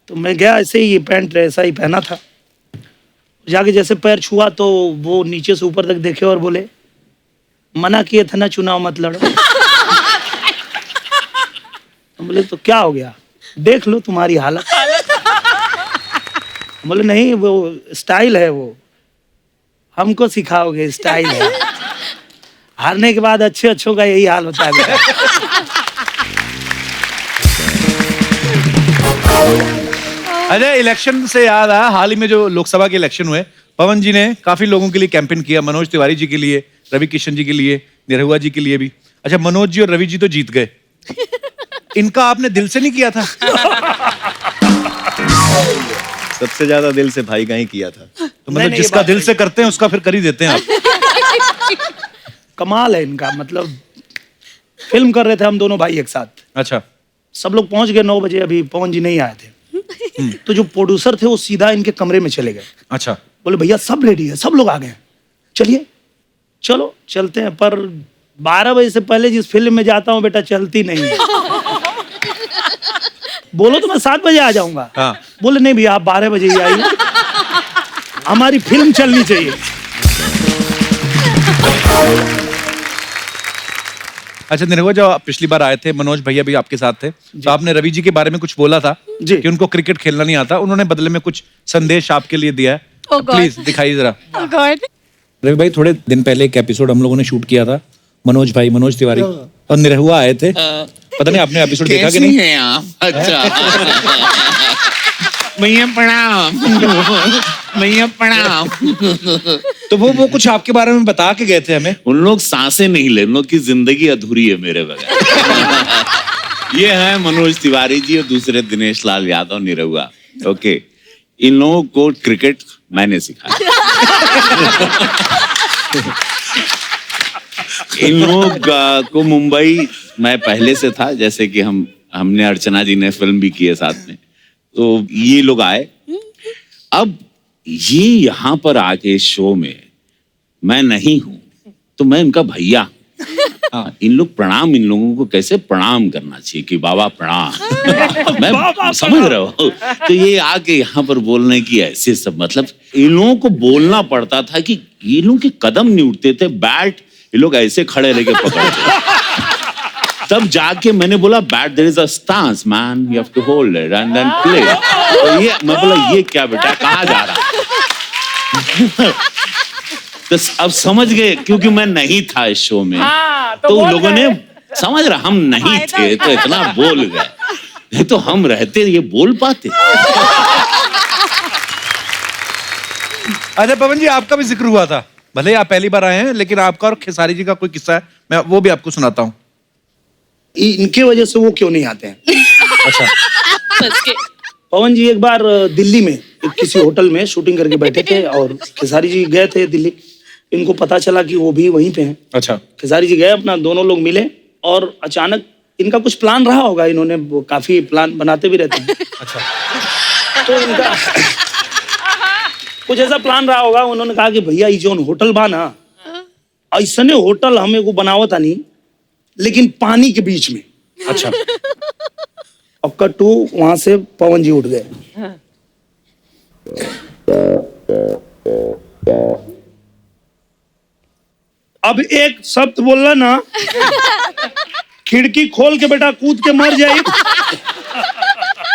तो मैं गया, ऐसे ही पैंट ऐसा ही पहना था, जाके जैसे पैर छुआ तो वो नीचे से ऊपर तक देखे और बोले मना किए थे ना चुनाव मत लड़ो। हम बोले तो क्या हो गया, देख लो तुम्हारी हालत। बोले नहीं वो स्टाइल है, वो हमको सिखाओगे, स्टाइल है। हारने के बाद अच्छे अच्छों का यही हाल होता है मेरा। अजय, इलेक्शन से याद आया, हाल ही में जो लोकसभा के इलेक्शन हुए, पवन जी ने काफी लोगों के लिए कैंपेन किया, मनोज तिवारी जी के लिए, रवि किशन जी के लिए, निरहुआ जी के लिए भी। अच्छा, मनोज जी और रवि जी तो जीत गए, इनका आपने दिल से नहीं किया था? सबसे ज्यादा दिल से भाई का ही किया था। तो मतलब नहीं, जिसका दिल से करते हैं उसका फिर कर ही देते हैं आप। कमाल है इनका, मतलब फिल्म कर रहे थे हम दोनों भाई एक साथ। अच्छा। सब लोग पहुंच गए 9 बजे, अभी पवन जी नहीं आए थे। तो जो प्रोड्यूसर थे वो सीधा इनके कमरे में चले गए। अच्छा। बोले भैया सब रेडी है, सब लोग आ गए हैं, चलिए चलो चलते हैं। पर 12 बजे से पहले जिस फिल्म में जाता हूँ बेटा चलती नहीं है। बोलो तो मैं 7 बजे आ जाऊंगा। हाँ। बोले नहीं भैया आप 12 बजे ही आइए, हमारी फिल्म चलनी चाहिए। अच्छा निरहुआ, जब आप पिछली बार आए थे, मनोज भैया भी आपके साथ थे, तो आपने रवि जी के बारे में कुछ बोला था जी। कि उनको क्रिकेट खेलना नहीं आता, उन्होंने बदले में कुछ संदेश आपके लिए दिया है। Oh God. प्लीज दिखाइए जरा। Oh God. रवि भाई, थोड़े दिन पहले एक एपिसोड हम लोगों ने शूट किया था, मनोज भाई, मनोज तिवारी और निरहुआ आए थे। पता नहीं आपने एपिसोड देखा कि नहीं? हैं आप? अच्छा। भैया प्रणाम। भैया प्रणाम। तो वो कुछ आपके बारे में बता के गए थे हमें। उन लोग सांसें नहीं ले, उन लोग की जिंदगी अधूरी है मेरे बगैर। ये है मनोज तिवारी जी और दूसरे दिनेश लाल यादव, निरहुआ। ओके, इन लोगों को क्रिकेट मैंने सिखाया। इन लोगों को मुंबई मैं पहले से था, जैसे कि हमने अर्चना जी ने फिल्म भी की है साथ में, तो ये लोग आए। अब ये यहाँ पर आके इस शो में मैं नहीं हूं, तो मैं इनका भैया। हाँ, इन लोग प्रणाम, इन लोगों को कैसे प्रणाम करना चाहिए कि बाबा प्रणाम। मैं समझ रहा हूँ। तो ये आके यहाँ पर बोलने की ऐसे सब, मतलब इन लोगों को बोलना पड़ता था कि ये लोग के कदम नहीं उठते थे, बैट ये लोग ऐसे खड़े रह के पकड़ते। तब जाके मैंने बोला bat there is a stance man, you have to hold it and then play. तो ये मैं बोला ये क्या बेटा, कहाँ जा रहा? तो अब समझ गए, क्योंकि मैं नहीं था इस शो में। तो उन लोगों ने समझ रहा हम नहीं थे तो इतना बोल गए, नहीं तो हम रहते ये बोल पाते। अच्छा पवन जी, आपका भी जिक्र हुआ था, भले आप पहली बार आए हैं, लेकिन आपका और खेसारी जी का कोई किस्सा है, मैं वो भी आपको सुनाता हूँ। इनके वजह से वो क्यों नहीं आते हैं? अच्छा। पवन जी एक बार दिल्ली में किसी होटल में शूटिंग करके बैठे थे और खेसारी जी गए थे दिल्ली। इनको पता चला कि वो भी वहीं पे हैं। अच्छा। खेसारी जी गए, अपना दोनों लोग मिले और अचानक इनका कुछ प्लान रहा होगा, इन्होंने वो काफी प्लान बनाते भी रहते हैं। अच्छा। तो इनका कुछ ऐसा प्लान रहा होगा, उन्होंने कहा कि भैया ये जो होटल बा ना, ऐसने होटल हमें को बनावत नहीं, लेकिन पानी के बीच में। अच्छा। अब कट्टू वहां से पवन जी उठ गए। अब एक शब्द बोलना ना, खिड़की खोल के बेटा कूद के मर जाए,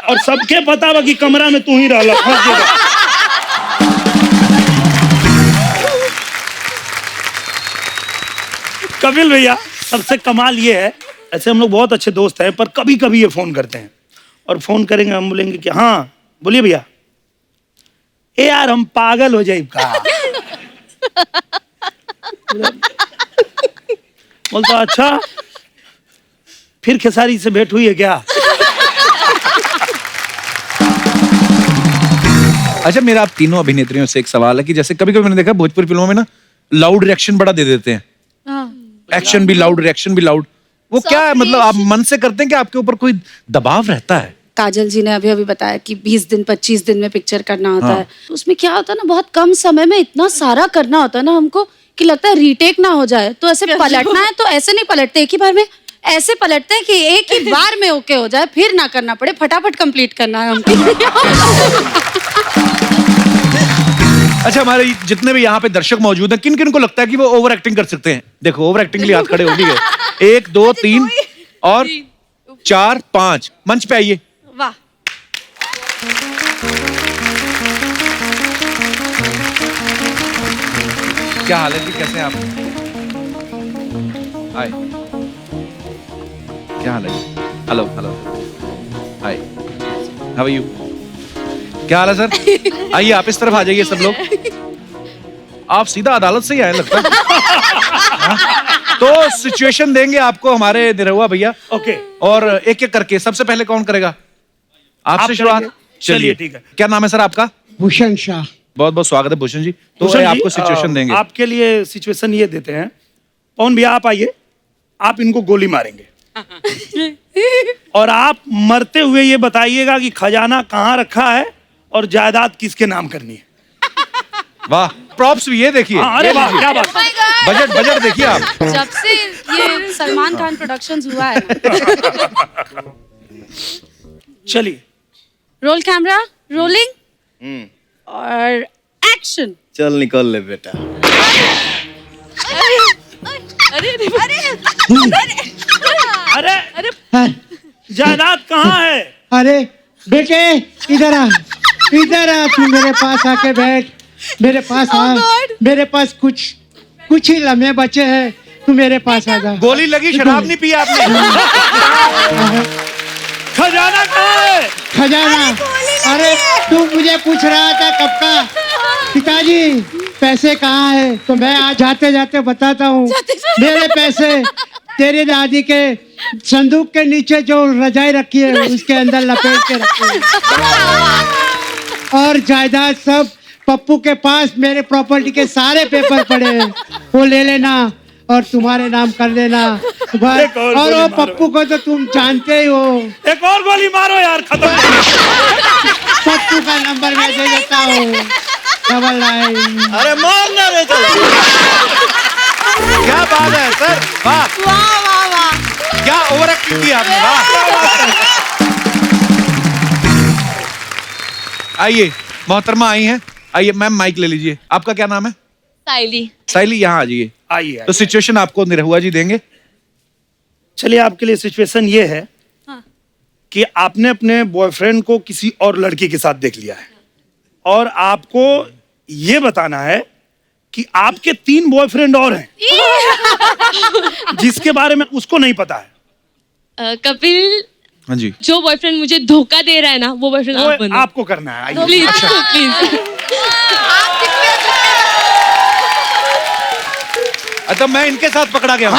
और सबके पता बा कि कमरा में तू ही रहला, फंस गया। कपिल भैया, सबसे कमाल ये है, ऐसे हम लोग बहुत अच्छे दोस्त हैं, पर कभी कभी ये फोन करते हैं, और फोन करेंगे हम बोलेंगे कि हाँ बोलिए भैया। ए यार हम पागल हो जाए का। बोलता अच्छा, फिर खेसारी से भेंट हुई है क्या? अच्छा, मेरा आप तीनों अभिनेत्रियों से एक सवाल है कि जैसे कभी कभी मैंने देखा भोजपुरी फिल्मों में ना लाउड रिएक्शन बड़ा दे देते हैं, एक्शन भी लाउड, रिएक्शन भी लाउड। वो क्या है, मतलब आप मन से करते हैं कि आपके ऊपर कोई दबाव रहता है? काजल जी ने अभी अभी बताया कि 20 दिन 25 दिन में पिक्चर करना होता है, तो उसमें क्या होता है ना, बहुत कम समय में इतना सारा करना होता है ना हमको, कि लगता है रीटेक ना हो जाए। तो ऐसे पलटना है तो ऐसे नहीं पलटते एक ही बार में, ऐसे पलटते हैं कि एक ही बार में ओके हो जाए, फिर ना करना पड़े, फटाफट कंप्लीट करना है हमको। अच्छा, हमारे जितने भी यहाँ पे दर्शक मौजूद हैं, किन किन को लगता है कि वो ओवर एक्टिंग कर सकते हैं? देखो, ओवर एक्टिंग के लिए हाथ खड़े हो गए। 1 2 3 और 4 5। मंच पे आइए। वाह। क्या हाल है जी, कैसे हैं आप? हाय, क्या हाल है? Hello hello, hi, how are you? क्या हाल है सर? आइए, आप इस तरफ आ जाइए सब लोग। आप सीधा अदालत से ही आए लगता है। तो सिचुएशन देंगे आपको हमारे निरहुआ भैया। ओके। और एक एक करके, सबसे पहले कौन करेगा? आपसे शुरुआत। चलिए, ठीक है। क्या नाम है सर आपका? भूषण शाह। बहुत बहुत स्वागत है भूषण जी। तो भूषण जी, आपको सिचुएशन देंगे। आपके लिए सिचुएशन ये देते हैं। पवन भैया आप आइए, आप इनको गोली मारेंगे और आप मरते हुए ये बताइएगा कि खजाना कहाँ रखा है और जायदाद किसके नाम करनी है। वाह, प्रॉप्स भी ये देखिए। हाँ, अरे वाह, क्या बात। बजट देखिए आप। जब से ये सलमान खान प्रोडक्शंस हुआ है ना। चलिए, रोल कैमरा, रोलिंग और एक्शन। चल निकल ले बेटा। अरे जायदाद कहाँ है? अरे बेटे, इधर आ, इधर आ, तू मेरे पास आके बैठ, मेरे पास आ। मेरे पास कुछ ही लम्हे बचे हैं, तू मेरे पास आ जा। गोली लगी, शराब नहीं पी आपने? खजाना कहाँ है? खजाना? अरे तू मुझे पूछ रहा था कब का, पिताजी पैसे कहाँ है? तो मैं आज जाते जाते बताता हूँ। मेरे पैसे तेरे दादी के संदूक के नीचे जो रजाई रखी है उसके अंदर लपेट के रखे हैं। और जायदाद सब पप्पू के पास, मेरे प्रॉपर्टी के सारे पेपर पड़े हैं, वो ले लेना और तुम्हारे नाम कर लेना। और वो पप्पू को तो तुम जानते ही हो। एक और गोली मारो यार, खत्म। पप्पू का नंबर मैं दे देता हूँ, 99। अरे मारना रे, चल। क्या बात है सर, वाह वाह वाह वाह। क्या ओवर एक्टिंग की आपने, वाह। आइए, मोहतरमा आई हैं। आइए मैम, माइक ले लीजिए। आपका क्या नाम है? साइली। साइली, यहाँ आ जाइए। आइए। तो सिचुएशन आपको निरहुआ जी देंगे। चलिए, आपके लिए सिचुएशन ये है कि आपने अपने बॉयफ्रेंड को किसी और लड़की के साथ देख लिया है और आपको ये बताना है कि आपके 3 बॉयफ्रेंड और हैं जिसके बारे में उसको नहीं पता है। कपिल, हाँ जी। जो बॉयफ्रेंड मुझे धोखा दे रहा है ना, वो बॉयफ्रेंड आप वो बनो। आपको करना है। आइए। Please please. अच्छा, मैं इनके साथ पकड़ा गया हूँ।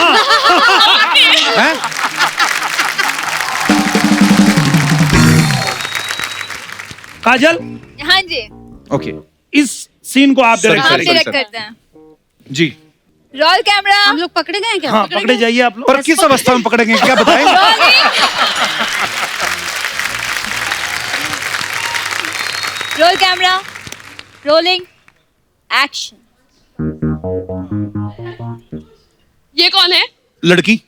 हैं? काजल, हाँ जी, ओके इस सीन को आप Sorry, डायरेक्ट हम sorry, करेंगे। Direct sorry. करते हैं। जी। Roll camera. हम लोग पकड़े गए क्या? हाँ, पकड़े जाइए आप लोग। और किस अवस्था में पकड़ेंगे, क्या बताएं? Roll camera, rolling, action. ये कौन है? लड़की।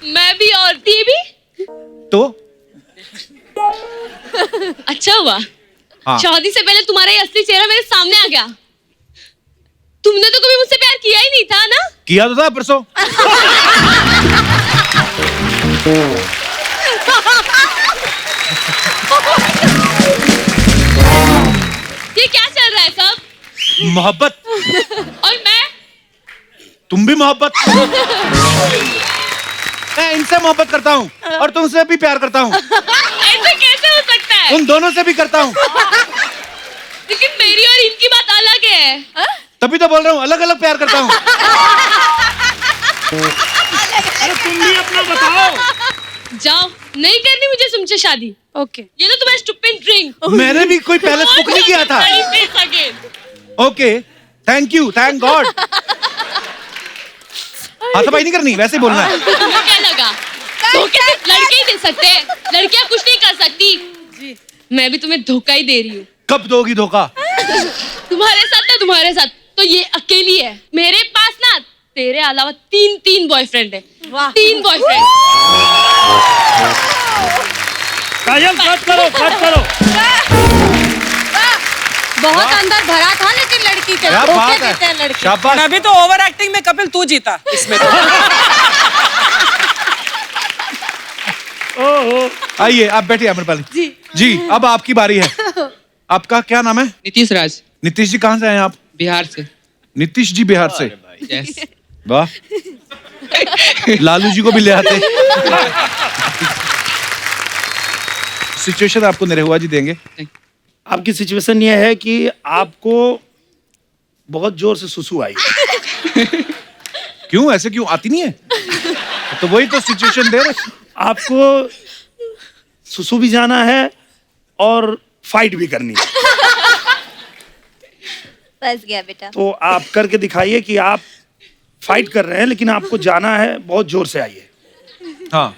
मैं भी और ती भी। तो अच्छा हुआ, हाँ। शादी से पहले तुम्हारा ये असली चेहरा मेरे सामने आ गया। तुमने तो कभी मुझसे प्यार किया ही नहीं था ना? किया तो था परसों। ये क्या चल रहा है सब? मोहब्बत। और मैं? तुम भी मोहब्बत। मैं इनसे मोहब्बत करता हूँ और तुमसे भी प्यार करता हूँ। ऐसे कैसे हो सकता है? उन दोनों से भी करता हूँ। लेकिन मेरी और इनकी बात अलग है। तभी तो बोल रहा हूँ, अलग अलग प्यार करता हूँ। अरे तुम भी अपना बताओ। जाओ, नहीं करनी मुझे तुमसे शादी। ओके। ये तो तुम्हारा स्टूपिड ड्रिंक। मैंने भी कोई पहले स्पुक नहीं किया था। Okay, thank you, thank God. हाथापाई नहीं करनी, वैसे ही बोलना है। तुम्हें क्या लगा? धोखे सिर्फ लड़के ही दे सकते हैं, लड़कियां कुछ नहीं कर सकती। मैं भी तुम्हें धोखा ही दे रही हूँ। कब दोगी धोखा? तुम्हारे साथ ना, तुम्हारे साथ तो ये अकेली है। मेरे पास ना तेरे अलावा 3 बॉयफ्रेंड है। 3 बॉयफ्रेंड। काजल कट करो बहुत अंदर भरा था लेकिन लड़की के क्या ओके बात देते हैं है, लड़की। शाबाश। अभी तो ओवर एक्टिंग में कपिल तू जीता इसमें तो। आइए आप बैठिए अमरपाली जी अब आपकी बारी है। आपका क्या नाम है? नीतीश राज, नीतीश जी कहाँ से आए हैं आप? बिहार से। नीतीश जी बिहार से, यस। वाह लालू जी को भी ले आते। सिचुएशन आपको निरहुआ जी देंगे। आपकी सिचुएशन ये है कि आपको बहुत जोर से सुसु आई। क्यों ऐसे क्यों आती नहीं है? तो वही तो सिचुएशन दे रहे। आपको सुसु भी जाना है और फाइट भी करनी है। फंस गया बेटा। तो आप करके दिखाइए कि आप फाइट कर रहे हैं लेकिन आपको जाना है, बहुत जोर से आइए। हाँ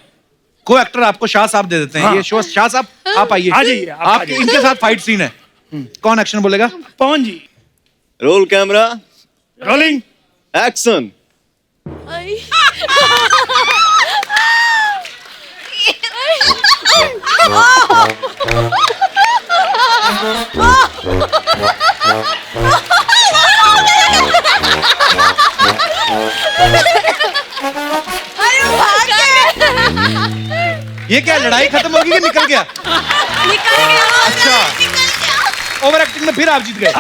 को एक्टर आपको शाह साहब दे देते हैं। हाँ। ये शो शाह साहब आप आइए। आ जाइए, आप आ आप जाइए। इनके साथ फाइट सीन है। कौन एक्शन बोलेगा? पवन जी रोल कैमरा रोलिंग एक्शन। ये क्या लड़ाई खत्म होगी कि निकल गया? अच्छा ओवर एक्टिंग में फिर आप जीत गए।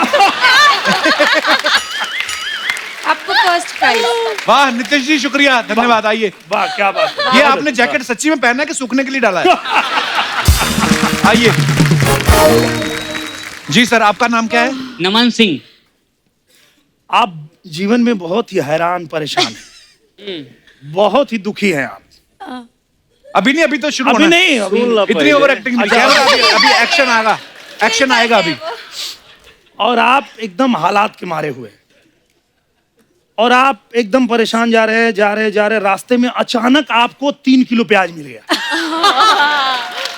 आपको फर्स्ट प्राइज। वाह नितीश जी शुक्रिया धन्यवाद। आइए। वाह क्या बात है। ये आपने जैकेट सच्ची में पहना है कि सूखने के लिए डाला है? आइए जी सर आपका नाम क्या है? नमन सिंह। आप जीवन में बहुत ही हैरान परेशान हैं, बहुत ही दुखी हैं आप। अभी नहीं, अभी तो शुरू अभी होना है। नहीं, अभी इतनी ओवर एक्टिंग नहीं। अभी एक्शन आएगा, एक्शन आएगा अभी। और आप एकदम हालात के मारे हुए, और आप एकदम परेशान जा रहे रास्ते में अचानक आपको 3 किलो प्याज मिल गया।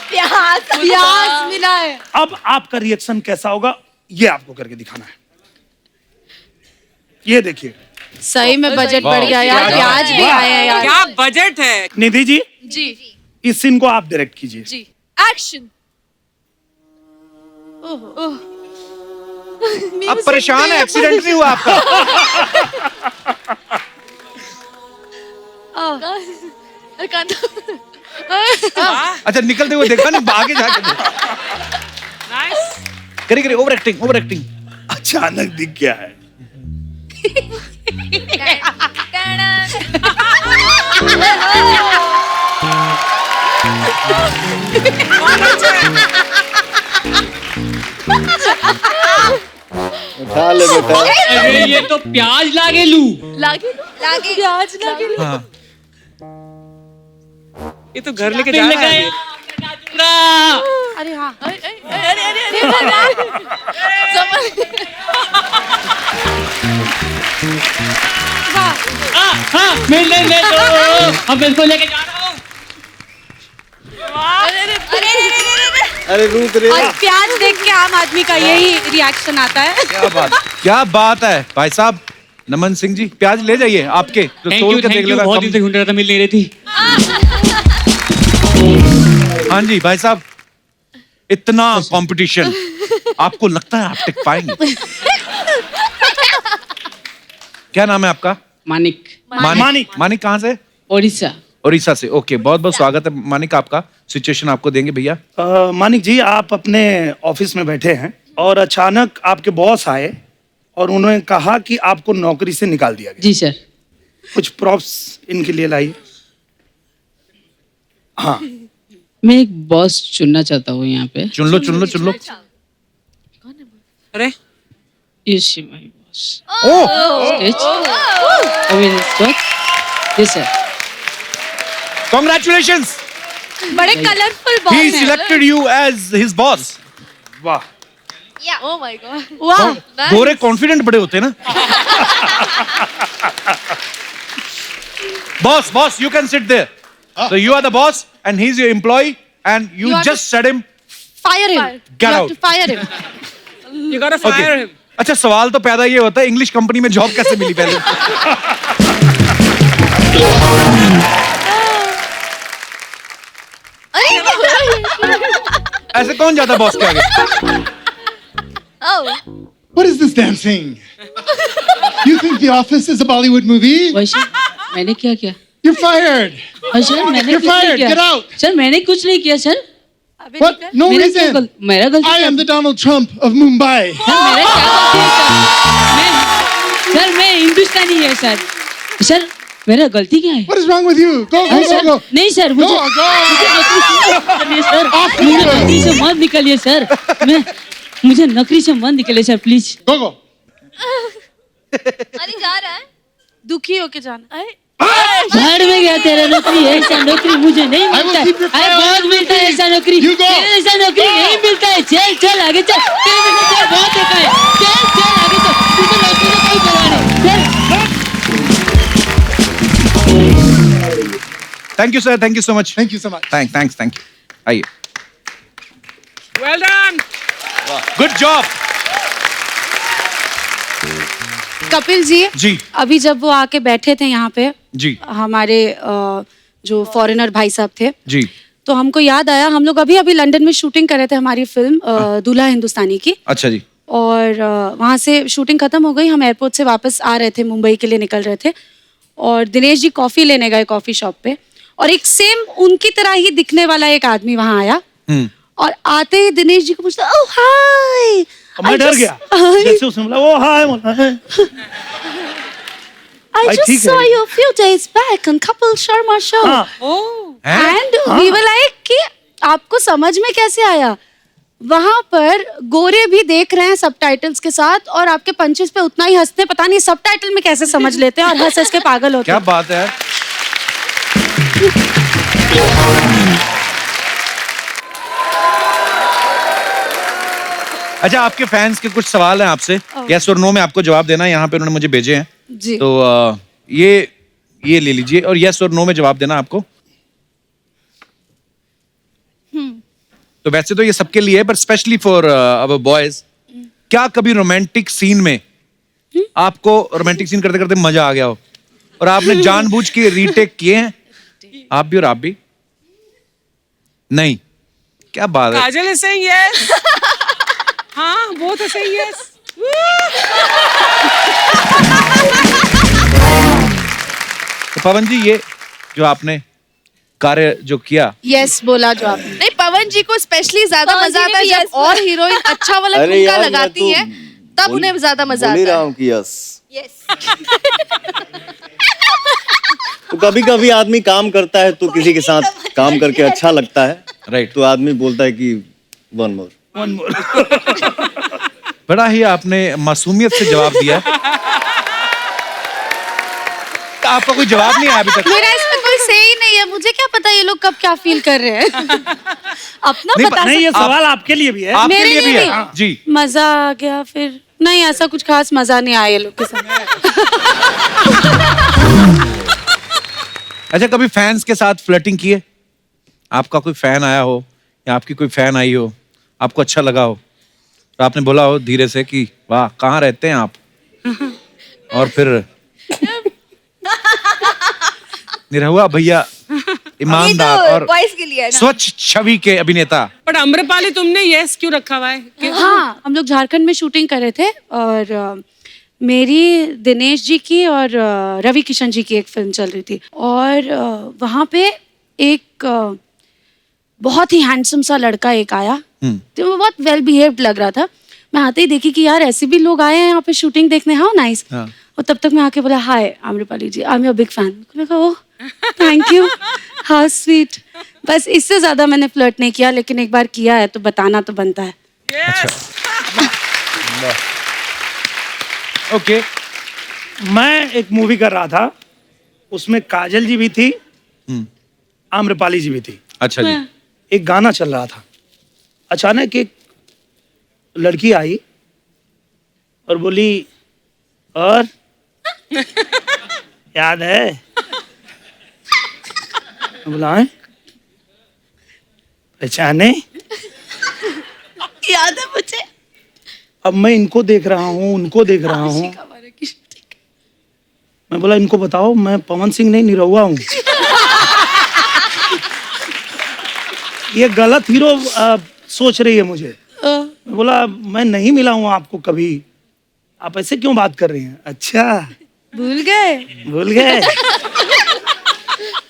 प्याज मिला है। अब आपका रिएक्शन कैसा होगा ये आपको करके दिखाना है। ये देखिए सही में बजट बढ़ गया यार, प्याज भी आए हैं यार। क्या बजट है। निधि जी जी इस सीन को आप डायरेक्ट कीजिए। जी एक्शन। आप परेशान है, एक्सीडेंट नहीं हुआ आपका? अच्छा निकलते हुए देखा नहीं, आगे जाके नाइस। करिए ओवर एक्टिंग, ओवर एक्टिंग। अचानक दिख गया है। उठा ले बेटा। अरे ये तो प्याज लागे लू। प्याज लगे। हाँ ये तो घर लेके जा रहा है। अरे हाँ हाँ मिलने में तो अब इसको लेके जा रहा हूँ। अरे रुक रे। और प्याज देख के आम आदमी का यही रिएक्शन आता है। क्या बात है भाई साहब। नमन सिंह जी प्याज ले जाइए आपके, तो थैंक तोल यू के देख लेना। बहुत दिन से ढूंढ रहा था, मिल नहीं रही थी। हाँ जी भाई साहब, इतना कंपटीशन, आपको लगता है आप टिक पाएंगे? क्या नाम है आपका? मानिक, मानिक। मानिक कहाँ से? ओडिशा। उड़ीसा से। ओके बहुत बहुत स्वागत है मानिक आपका। सिचुएशन आपको देंगे भैया। मानिक जी आप अपने ऑफिस में बैठे हैं और अचानक आपके बॉस आए और उन्होंने कहा कि आपको नौकरी से निकाल दिया गया। जी सर। कुछ प्रॉप्स इनके लिए लाइए। हाँ मैं एक बॉस चुनना चाहता हूँ यहाँ पे। चुन लो चुन लो चुन लो। अरे Is she my boss? Oh Stage. I mean, what? Yes sir. Congratulations, बड़े कलरफुल ही बॉस हैं। Selected you as his boss. वाह। Oh my god. वाह गोरे कॉन्फिडेंट बड़े होते हैं ना। Boss you can sit there. So you are the boss and he's your employee and you You have just said him fire him. Get You have out. to fire him. you gotta fire him. अच्छा सवाल तो पैदा ये होता है, English company में job कैसे मिली पहले? ऐसे कौन जाता बॉस के आगे? Oh. What is this damn thing? You think The Office is a Bollywood movie? वैसे मैंने क्या किया? You're fired. सर मैंने You're कुछ नहीं fired. किया। Get out. सर मैंने कुछ नहीं किया सर। What? No मेरा क्या reason. मेरा गलती I क्या? am the Donald Trump of Mumbai. Sir मेरा क्या गलती है सर? मैं हिंदुस्तानी है सर। सर मेरा गलती क्या है? What is wrong with you? Go, हाँ, go, सर, go, go. नहीं सर मुझे Go, go. सर मुझे नौकरी से मत निकलिए सर। मुझे नौकरी से मत निकलिए सर प्लीज। Go, go. अरे जा रहा है? दुखी होके जाना। भाड़ में गया तेरा नौकरी, ऐसा नौकरी मुझे नहीं I will मिलता keep your है। file बहुत on मिलता है repeat. ऐसा नौकरी। You go. तेरे ऐसा नौकरी नहीं मिलता है। चल चल आगे चल। तेरे जैसा तेरा बहुत देखा है। चल चल आगे चल। तुझे नौकरी से कोई परवाह नहीं। चल। Thank you sir, thank you so much. Thank you so much. Thanks. आइए। Well done. Good job. Kapil ji, जी अभी जब वो आके बैठे थे यहाँ पे, जी हमारे जो फॉरेनर भाई साहब थे, जी। तो हमको याद आया, हम लोग अभी अभी लंदन में शूटिंग कर रहे थे हमारी फिल्म दूल्हा हिंदुस्तानी की। अच्छा जी। और वहाँ से शूटिंग खत्म हो गई, हम एयरपोर्ट से वापस आ रहे थे, मुंबई के लिए निकल रहे थे, और दिनेश जी कॉफी लेने गए कॉफी शॉप पे, और एक सेम उनकी तरह ही दिखने वाला एक आदमी वहाँ आया, और आते ही दिनेश जी को पूछता, ओह हाय। मैं डर गया जैसे उसने बोला ओ हाय बोला I भाई, just ठीक saw है। you a few days back on Kapil Sharma show. हाँ। And we were like कि आपको समझ में कैसे आया? वहां पर गोरे भी देख रहे हैं सबटाइटल्स के साथ, और आपके पंचेस पे उतना ही हंसते हैं, पता नहीं सबटाइटल में कैसे समझ लेते हैं और हंस हंस के पागल होते क्या हैं। बात है यार। अच्छा, आपके फैंस के कुछ सवाल हैं आपसे, यस और नो में आपको जवाब देना है। यहाँ पे उन्होंने मुझे भेजे हैं, जी। तो ये ले लीजिए और यस और नो में जवाब देना आपको। तो वैसे तो ये सबके लिए है, पर स्पेशली फॉर अवर बॉयज, क्या कभी रोमांटिक सीन में आपको रोमांटिक सीन करते करते मजा आ गया हो और आपने जानबूझ के रीटेक किए हैं? आप भी और आप भी नहीं? क्या बात है। काजल इज सेइंग यस। हाँ बोथ आर सेइंग यस। तो पवन जी, ये जो आपने कार्य जो किया, यस बोला जो आपने। नहीं, पवन जी को स्पेशली ज्यादा पवन मजा जी आता है ने भी जब yes और हीरोइन अच्छा वाला अरे ठुमका यार, मैं लगाती तो है, तब बोल- उन्हें ज्यादा मजा बोल ही आता रहा है। हूँ कि यस। यस। तो कभी कभी आदमी काम करता है तो किसी के साथ काम करके अच्छा लगता है, राइट। तो आदमी बोलता है कि वन मोर। बड़ा ही आपने मासूमियत से जवाब दिया। आपका कोई जवाब नहीं आया अभी तक। मेरा इसमें कोई से ही नहीं है, मुझे क्या पता ये लोग कब क्या फील कर रहे हैं। अपना नहीं, बता नहीं ये सकते। सवाल आपके लिए भी है। आपके मेरे लिए भी लिए है भी। जी। मजा आ गया फिर? नहीं, ऐसा कुछ खास मजा नहीं आया ये लोग के साथ। अच्छा, कभी फैंस के साथ फ्लर्टिंग की है? आपका कोई फैन आया हो या आपकी कोई फैन आई हो, आपको अच्छा लगा हो, तो आपने बोला हो धीरे से कि वाह कहाँ रहते हैं आप, और फिर निरहुआ भैया ईमानदार और बॉयज के लिए है ना। स्वच्छ छवि के अभिनेता। बट आम्रपाली तुमने यस क्यों रखा हुआ है? हाँ, हम लोग झारखंड में शूटिंग कर रहे थे, और मेरी दिनेश जी की और रवि किशन जी की एक फिल्म चल रही थी, और वहाँ पे एक बहुत ही हैंडसम सा लड़का एक आया, तो वो बहुत वेल बिहेव्ड लग रहा था। मैं आते ही देखी कि यार ऐसे भी लोग आए हैं यहाँ पे शूटिंग देखने, हाउ नाइस। और तब तक मैं आके बोला, hi Amrapali ji, I am your big fan. मैंने कहा oh thank you, how sweet. बस इससे ज्यादा मैंने फ्लर्ट नहीं किया, लेकिन एक बार किया है तो बताना तो बनता है। ओके। मैं एक मूवी कर रहा था, उसमें काजल जी भी थी, आम्रपाली जी भी थी। अच्छा जी। एक गाना चल रहा था, अचानक एक लड़की आई और बोली, और याद है? मैं बोला, "हैं? पहचाने?" याद है मुझे। अब मैं इनको देख रहा हूँ, उनको देख रहा हूँ। मैं बोला, इनको बताओ मैं पवन सिंह नहीं, निरहुआ हूँ। ये गलत हीरो सोच रही है मुझे। मैं बोला मैं नहीं मिला हूँ आपको कभी, आप ऐसे क्यों बात कर रही हैं? अच्छा भूल गए।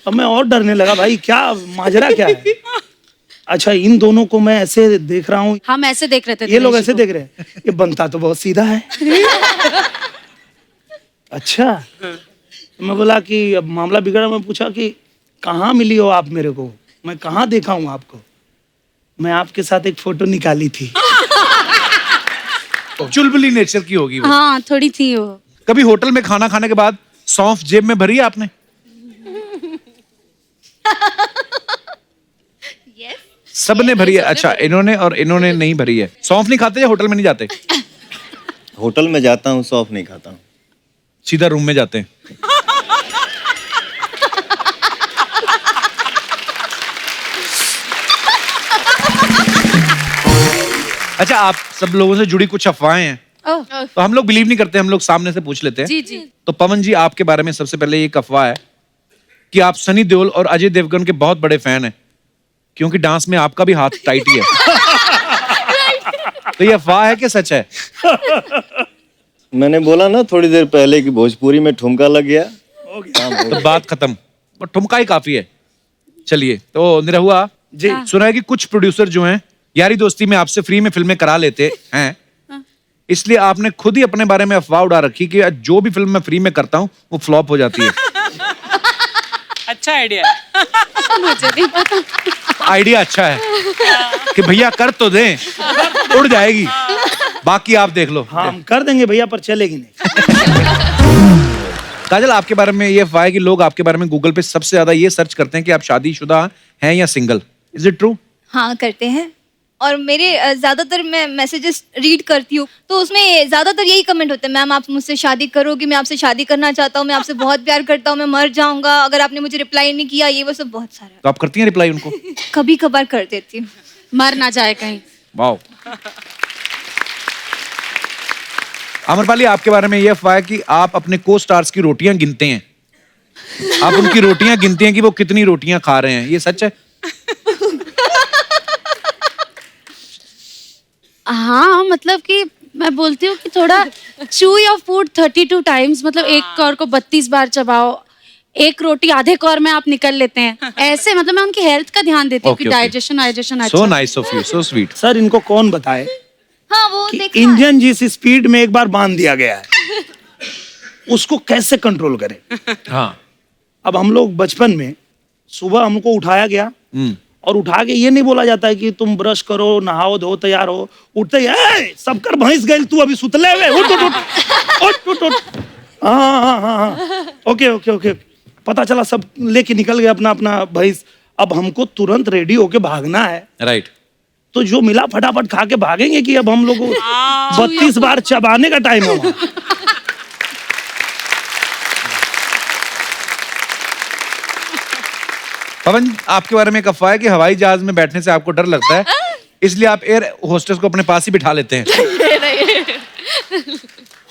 अब मैं और डरने लगा, भाई क्या माजरा क्या है? अच्छा इन दोनों को मैं ऐसे देख रहा हूँ, हम ऐसे देख रहे थे, ये लोग दिनेश ऐसे को। देख रहे हैं, ये बनता तो बहुत सीधा है। अच्छा तो मैं बोला कि अब मामला बिगड़ा। मैं पूछा कि कहाँ मिली हो आप मेरे को, मैं कहाँ देखा हूँ आपको? मैं आपके साथ एक फोटो निकाली थी। चुलबुली नेचर की होगी वो। हाँ थोड़ी थी वो। कभी होटल में खाना खाने के बाद सौंफ जेब में भरी है आपने? सबने भरी है। अच्छा इन्होंने और इन्होंने नहीं भरी है। सौंफ नहीं खाते या होटल में नहीं जाते? होटल में जाता हूँ, सौंफ नहीं खाता हूँ। सीधा रूम में जाते हैं। अच्छा आप सब लोगों से जुड़ी कुछ अफवाहें हैं तो हम लोग बिलीव नहीं करते, हम लोग सामने से पूछ लेते हैं। जी जी। तो पवन जी आपके बारे में सबसे पहले एक अफवाह है कि आप सनी देओल और अजय देवगन के बहुत बड़े फैन हैं, क्योंकि डांस में आपका भी हाथ टाइट ही है। तो ये अफवाह है कि सच है? मैंने बोला ना थोड़ी देर पहले कि भोजपुरी में ठुमका लग गया। तो बात खत्म, और ठुमका ही काफी है। चलिए तो निरहुआ जी सुना है कि कुछ प्रोड्यूसर जो हैं यारी दोस्ती में आपसे फ्री में फिल्में करा लेते हैं, इसलिए आपने खुद ही अपने बारे में अफवाह उड़ा रखी कि जो भी फिल्म मैं फ्री में करता हूँ वो फ्लॉप हो जाती है। अच्छा आइडिया है। मुझे नहीं पता। आइडिया अच्छा है कि भैया कर तो दें, उड़ जाएगी, बाकी आप देख लो। हाँ हम कर देंगे भैया, पर चलेगी नहीं। काजल आपके बारे में ये अफवाह है कि लोग आपके बारे में गूगल पे सबसे ज्यादा ये सर्च करते हैं कि आप शादीशुदा हैं या सिंगल। Is it true? हाँ करते हैं, और मेरे ज्यादातर मैं मैसेजेस रीड करती हूँ तो उसमें ज्यादातर यही कमेंट होते हैं, मैम आप मुझसे शादी करोगी, मैं आपसे शादी करना चाहता हूँ, मैं आपसे बहुत प्यार करता हूँ, मैं मर जाऊंगा अगर आपने मुझे रिप्लाई नहीं किया, ये वो सब बहुत सारा। तो आप करती हैं रिप्लाई उनको? कभी कभार कर देती हूँ। मर ना जाए कहीं। वाओ। अमरपाली आपके बारे में ये अफवाह है कि आप अपने को स्टार्स की रोटियां गिनते हैं, आप उनकी रोटियां गिनते हैं कि वो कितनी रोटियां खा रहे हैं, ये सच है? हाँ मतलब कि मैं बोलती हूँ कि थोड़ा chew your food 32 times, मतलब एक कौर को 32 बार चबाओ, एक रोटी आधे कौर में आप निकल लेते हैं, ऐसे मतलब मैं उनकी हेल्थ का ध्यान देती हूँ कि डाइजेशन अच्छा। So nice of you, so sweet. Sir इनको कौन बताए हाँ वो कि देखा है। इंजन जिस स्पीड में एक बार बांध दिया गया है उसको कैसे कंट्रोल करें। हाँ अब हम लोग बचपन में सुबह हमको उठाया गया और उठा के ये नहीं बोला जाता है कि तुम ब्रश करो, नहाओ धो, तैयार हो, उठते ही "ए, सब कर भैंस गई, तू अभी सुतले हुए, उठ उठ उठ उठ उठ उठ। हाँ ओके ओके ओके, पता चला सब लेके निकल गए अपना अपना भैंस। अब हमको तुरंत रेडी होके भागना है, राइट। तो जो मिला फटाफट खा के भागेंगे कि अब हम लोग को 32 बार चबाने का टाइम है। पवन आपके बारे में एक अफवाह है कि हवाई जहाज में बैठने से आपको डर लगता है, इसलिए आप एयर होस्टेस को अपने पास ही बिठा लेते हैं।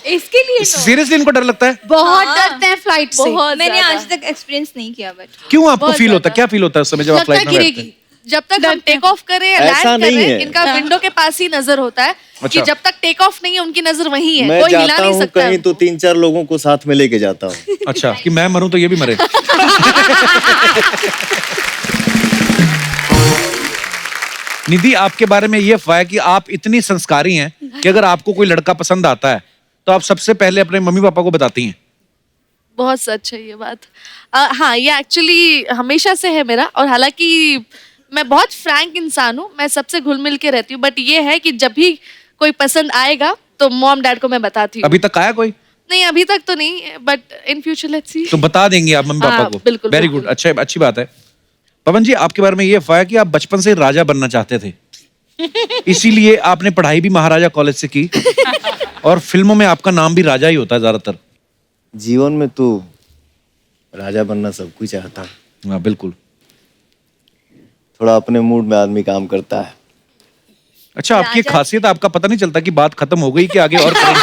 इसके लिए सीरियसली इनको डर लगता है? बहुत डरते हैं फ्लाइट से। मैंने आज तक एक्सपीरियंस नहीं किया, बट क्यों आपको फील होता है, क्या फील होता है उस समय जब आप फ्लाइट में बैठते हैं? जब तक हम टेक ऑफ करें या ऐसा लैंड नहीं करें, है। इनका विंडो के पास ही नजर होता है कि अच्छा। जब तक टेक ऑफ नहीं है उनकी नजर वहीं है, मैं कोई हिला जाता नहीं हूँ सकता कहीं तो 3-4 लोगों को साथ में लेके जाता हूँ। अच्छा कि मैं मरूं तो ये भी मरे। निधि आपके बारे में ये अफवाह है कि आप इतनी संस्कारी हैं कि अगर आपको कोई लड़का पसंद आता है तो आप सबसे पहले अपने मम्मी पापा को बताती हैं। बहुत सच है ये बात। हाँ ये एक्चुअली हमेशा से है मेरा, और हालांकि मैं बहुत फ्रैंक इंसान हूँ, मैं सबसे घुल मिल के रहती हूँ, बट ये है कि जब भी कोई पसंद आएगा तो मॉम डैड को मैं बताती हूँ। अभी तक आया कोई? नहीं अभी तक तो नहीं, but in future let's see. तो बता देंगे आप मम्मी पापा हाँ, को? बिल्कुल, वेरी बिल्कुल। गुड, अच्छा अच्छी बात है। पवन जी आपके बारे में ये अफवाह है कि आप बचपन से राजा बनना चाहते थे, इसीलिए आपने पढ़ाई भी महाराजा कॉलेज से की और फिल्मों में आपका नाम भी राजा ही होता है ज्यादातर। जीवन में तो राजा बनना सब कुछ चाहता है। हाँ बिल्कुल। थोड़ा अपने मूड में आदमी काम करता है। अच्छा आपकी एक खासियत, आपका पता नहीं चलता कि बात खत्म हो गई कि आगे और करेंगे,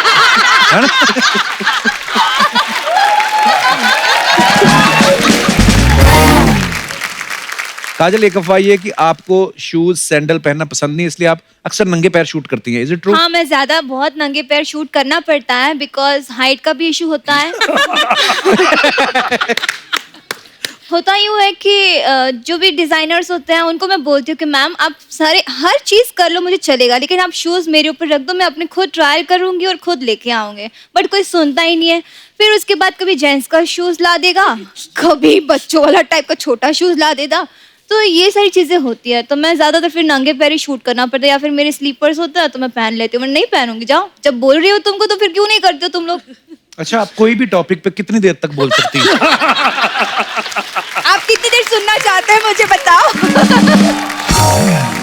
है ना? काजल, एक अफवाह ये है कि आपको शूज सैंडल पहनना पसंद नहीं, इसलिए आप अक्सर नंगे पैर शूट करती हैं। Is it true? हाँ, मैं ज्यादा बहुत नंगे पैर शूट करना पड़ता है बिकॉज हाइट का भी इशू होता है। होता यूँ है कि जो भी डिजाइनर्स होते हैं उनको मैं बोलती हूँ कि मैम आप हर चीज कर लो, मुझे चलेगा, लेकिन आप शूज मेरे ऊपर रख दो, मैं अपने खुद ट्रायल करूंगी और खुद लेके आऊंगी। बट कोई सुनता ही नहीं है। फिर उसके बाद कभी जेंट्स का शूज ला देगा, कभी बच्चों वाला टाइप का छोटा शूज ला देगा, तो ये सारी चीजें होती है। तो मैं ज्यादातर फिर नंगे पैर ही शूट करना पड़ता है, या फिर मेरे स्लीपर्स होता है तो मैं पहन लेती हूँ। मैं नहीं पहनूंगी, जाओ, जब बोल रही हो तुमको तो फिर क्यों नहीं करते हो तुम लोग? अच्छा, आप कोई भी टॉपिक पे कितनी देर तक बोल सकती हैं? आप कितनी देर सुनना चाहते हैं मुझे बताओ।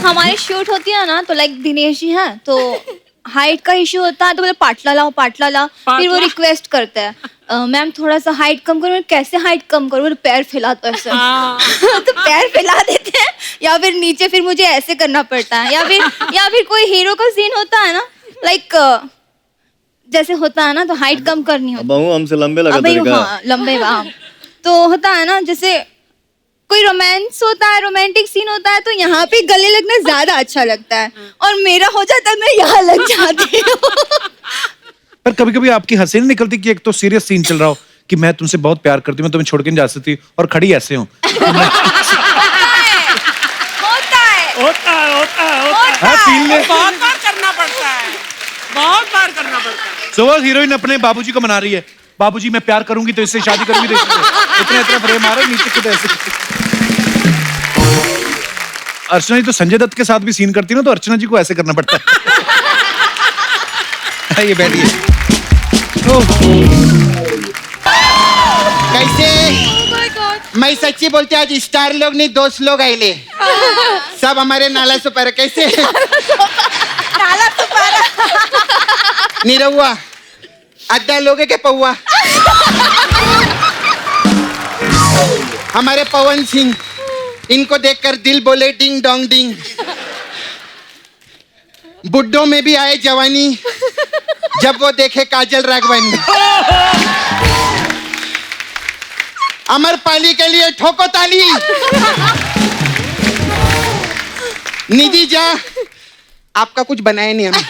हमारे शूट होती है ना, तो लाइक दिनेश जी हैं, तो हाइट का इशू होता है, तो बोले पाटला लाओ पाटला ला। फिर वो रिक्वेस्ट करते हैं मैम थोड़ा सा हाइट कम करो। कैसे हाइट कम करो? पैर फैलाता है ऐसे। तो पैर फैला देते हैं, या फिर नीचे फिर मुझे ऐसे करना पड़ता है, या फिर कोई हीरो का सीन होता है ना, लाइक जैसे होता है ना, तो हाइट कम करनी होती है। हमसे लंबे लगा तरीका। हाँ, लंबे वहाँ तो होता है ना, जैसे कोई रोमांस होता है, रोमांटिक सीन होता है, तो यहाँ पे गले लगना ज्यादा अच्छा लगता है, और मेरा हो जाता है मैं यहाँ लग जाती हूँ। पर कभी कभी आपकी हंसी नहीं निकलती कि एक तो सीरियस सीन चल रहा हो कि मैं तुमसे बहुत प्यार करती हूँ, मैं तुम्हें छोड़ के नहीं जा सकती, और खड़ी ऐसे हूँ। बहुत बार करना पड़ता है, बहुत बार करना पड़ता है। सुबह हीरोइन अपने बाबूजी को मना रही है, बाबूजी मैं प्यार करूंगी तो इससे शादी करूंगी, तो इतने इतने फ्रेम आ रहे नीचे किधर ऐसे। अर्चना जी तो संजय दत्त के साथ भी सीन करती है ना, तो अर्चना जी को ऐसे करना पड़ता है। ये बैठिए। कैसे? मैं सच्ची बोलते आज स्टार लोग नहीं, दोस्त लोग आए सब हमारे नाला सुपारा। कैसे? नाला सुपारा निरहुआ अड्डा लोगे के पौआ। हमारे पवन सिंह, इनको देखकर दिल बोले डिंग डोंग डिंग। बुड्ढों में भी आए जवानी जब वो देखे काजल राघवानी। अमरपाली के लिए ठोको ताली। निधि जा, आपका कुछ बनाया नहीं हमें।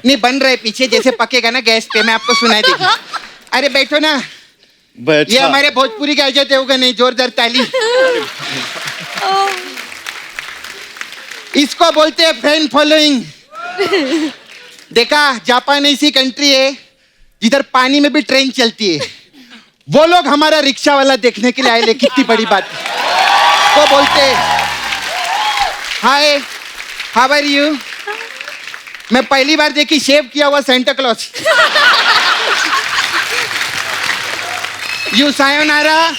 नहीं बन रहे पीछे, जैसे पकेगा ना गैस पे मैं आपको सुनाई देगी। अरे बैठो ना। ये हमारे भोजपुरी के अजय देवगन नहीं, जोरदार ताली। इसको बोलते हैं फैन फॉलोइंग। देखा, जापान ऐसी कंट्री है जिधर पानी में भी ट्रेन चलती है। वो लोग हमारा रिक्शा वाला देखने के लिए आए ले, कितनी बड़ी बात। वो बोलते हाय हाउ आर यू। मैं पहली बार देखी शेव किया हुआ Santa Claus. You sayonara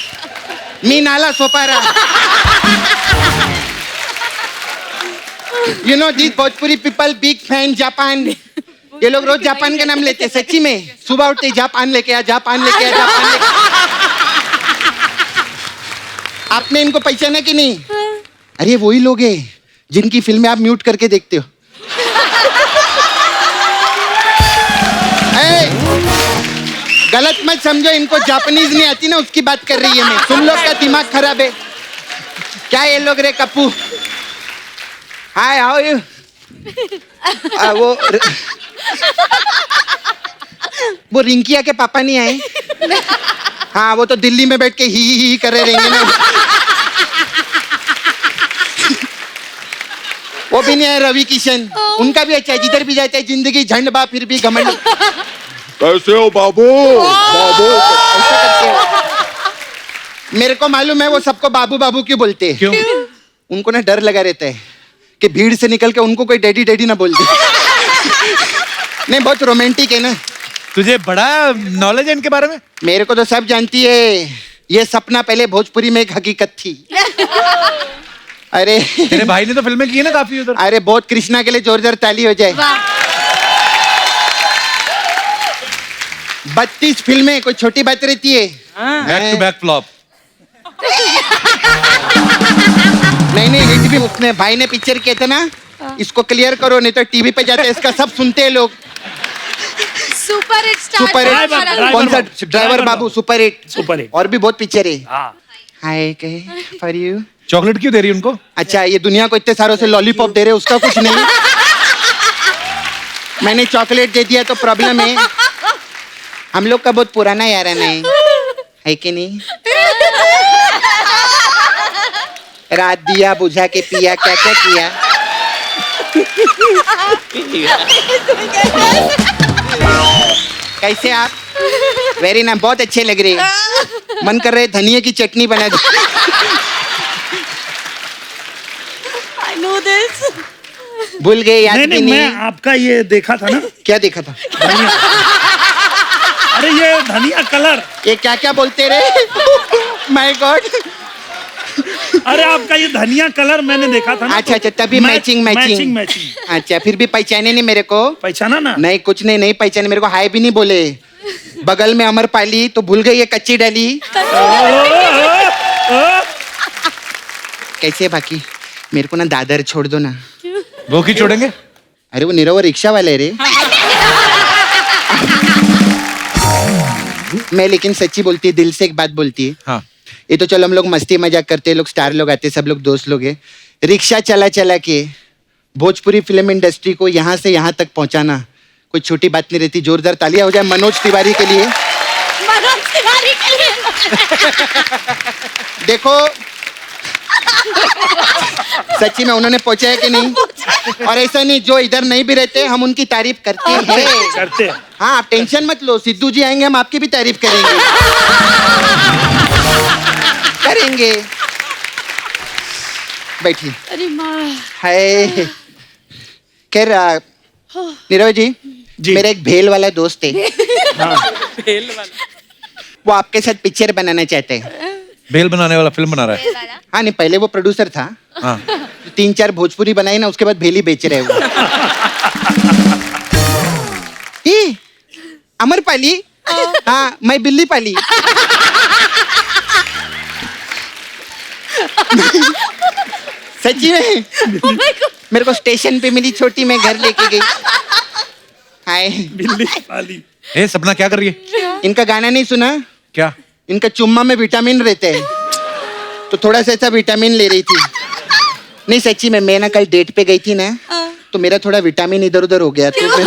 me Nala Sopara. You know this Bhojpuri people big fan Japan. ये लोग रोज जापान का नाम लेते, सच्ची में। सुबह उठते जापान लेके आ, जापान लेके आ, जापान लेके। आपने इनको पहचाना कि नहीं? अरे वही लोग हैं जिनकी फिल्में आप म्यूट करके देखते हो। गलत मत समझो, इनको जापानीज नहीं आती ना, उसकी बात कर रही है मैं। तुम लोग का दिमाग खराब है क्या? ये लोग रे कप्पू। Hi how you. वो रिंकिया के पापा नहीं आए? हाँ, वो तो दिल्ली में बैठ के ही कर रहे रहेंगे ना। वो भी नहीं है रवि किशन, उनका भी अच्छा है। जिधर भी जाते हैं जिंदगी झंड बा फिर भी घमंड। कैसे हो बाबू? बाबू ऐसा करते हैं। मेरे को मालूम है वो सबको बाबू बाबू क्यों बोलते हैं। क्यों? उनको ना डर लगा रहता है कि भीड़ से निकल के उनको कोई डैडी डैडी ना बोल दे। नहीं, बहुत रोमांटिक है ना। तुझे बड़ा नॉलेज है इनके बारे में। मेरे को तो सब जानती है। ये सपना पहले भोजपुरी में एक हकीकत थी। अरे तेरे भाई ने तो फिल्में की है ना काफी उधर। अरे बहुत, कृष्णा के लिए जोरदार ताली हो जाए। 32 फिल्में, कोई छोटी बात रहती है? Back to back flop. नहीं, हिट भी उसने भाई ने पिक्चर किया था ना। इसको क्लियर करो, नहीं तो टीवी पे जाते इसका सब सुनते हैं लोग। Super hit star. Super hit कौन सा? ड्राइवर बाबू सुपर हिट। Super hit. और भी बहुत पिक्चर है। हाय के फॉर यू। चॉकलेट क्यों दे रही है उनको? अच्छा, ये दुनिया को इतने सारों से लॉलीपॉप दे रहे उसका कुछ नहीं। मैंने चॉकलेट दे दिया तो प्रॉब्लम है। हम लोग का बहुत पुराना याराना है कि नहीं? रात दिया बुझा के पिया, क्या क्या किया। कैसे आप? वेरी नाइस, बहुत अच्छे लग रहे हैं। मन कर रहे धनिया की चटनी बना दो। I know this. भूल गए, याद नहीं भी नहीं, नहीं। मैं आपका ये देखा था ना। क्या देखा था? अरे ये धनिया कलर। ये क्या क्या बोलते रहे? My God. अरे आपका ये धनिया कलर मैंने देखा था ना। अच्छा अच्छा, तभी मैचिंग मैचिंग। अच्छा, फिर भी पहचाने नहीं मेरे को? पहचाना ना? नहीं, कुछ नहीं पहचाने मेरे को। हाय भी नहीं बोले। बगल में अमर पाली तो भूल गई, ये कच्ची डाली। कैसे बाकी? मेरे को ना दादर छोड़ दो ना। वो क्यों छोड़ेंगे? अरे वो नीरव रिक्शा वाले रे। मैं लेकिन सच्ची बोलती है, दिल से एक बात बोलती है। हाँ। ये तो चलो हम लोग मस्ती मजाक करते हैं, लोग स्टार लोग आते हैं, सब लोग दोस्त लोग हैं। रिक्शा चला चला के भोजपुरी फिल्म इंडस्ट्री को यहाँ से यहाँ तक पहुँचाना कोई छोटी बात नहीं रहती। जोरदार तालियां हो जाए मनोज तिवारी के लिए। मनोज तिवारी के लिए। देखो सच्ची में उन्होंने पहुंचाया कि नहीं? और ऐसा नहीं, जो इधर नहीं भी रहते हम उनकी तारीफ करते हैं। करते हैं। हाँ, आप टेंशन मत लो, सिद्धू जी आएंगे हम आपकी भी तारीफ करेंगे। करेंगे। बैठिए। अरे माँ। हाय। खैर नीरव जी, मेरा एक भेल वाला दोस्त है। भेल वाला। वो आपके साथ पिक्चर बनाना चाहते हैं। भेल बनाने वाला फिल्म बना रहा है? हाँ नहीं, पहले वो प्रोड्यूसर था। हाँ। 3-4 भोजपुरी बनाई ना, उसके बाद भेली बेच रहे वो। ये अमर पाली। हाँ, मैं बिल्ली पाली। सच्ची में मेरे को स्टेशन पे मिली छोटी, मैं घर लेके गई। हाय। बिल्ली पाली। ए सपना क्या कर रही है? इनका गाना नहीं सुना क्या? इनका चुम्मा में विटामिन रहते हैं, तो थोड़ा सा ऐसा विटामिन ले रही थी। नहीं सच्ची में, मैं ना कल डेट पे गई थी ना, तो मेरा थोड़ा विटामिन इधर उधर हो गया। तो मैं...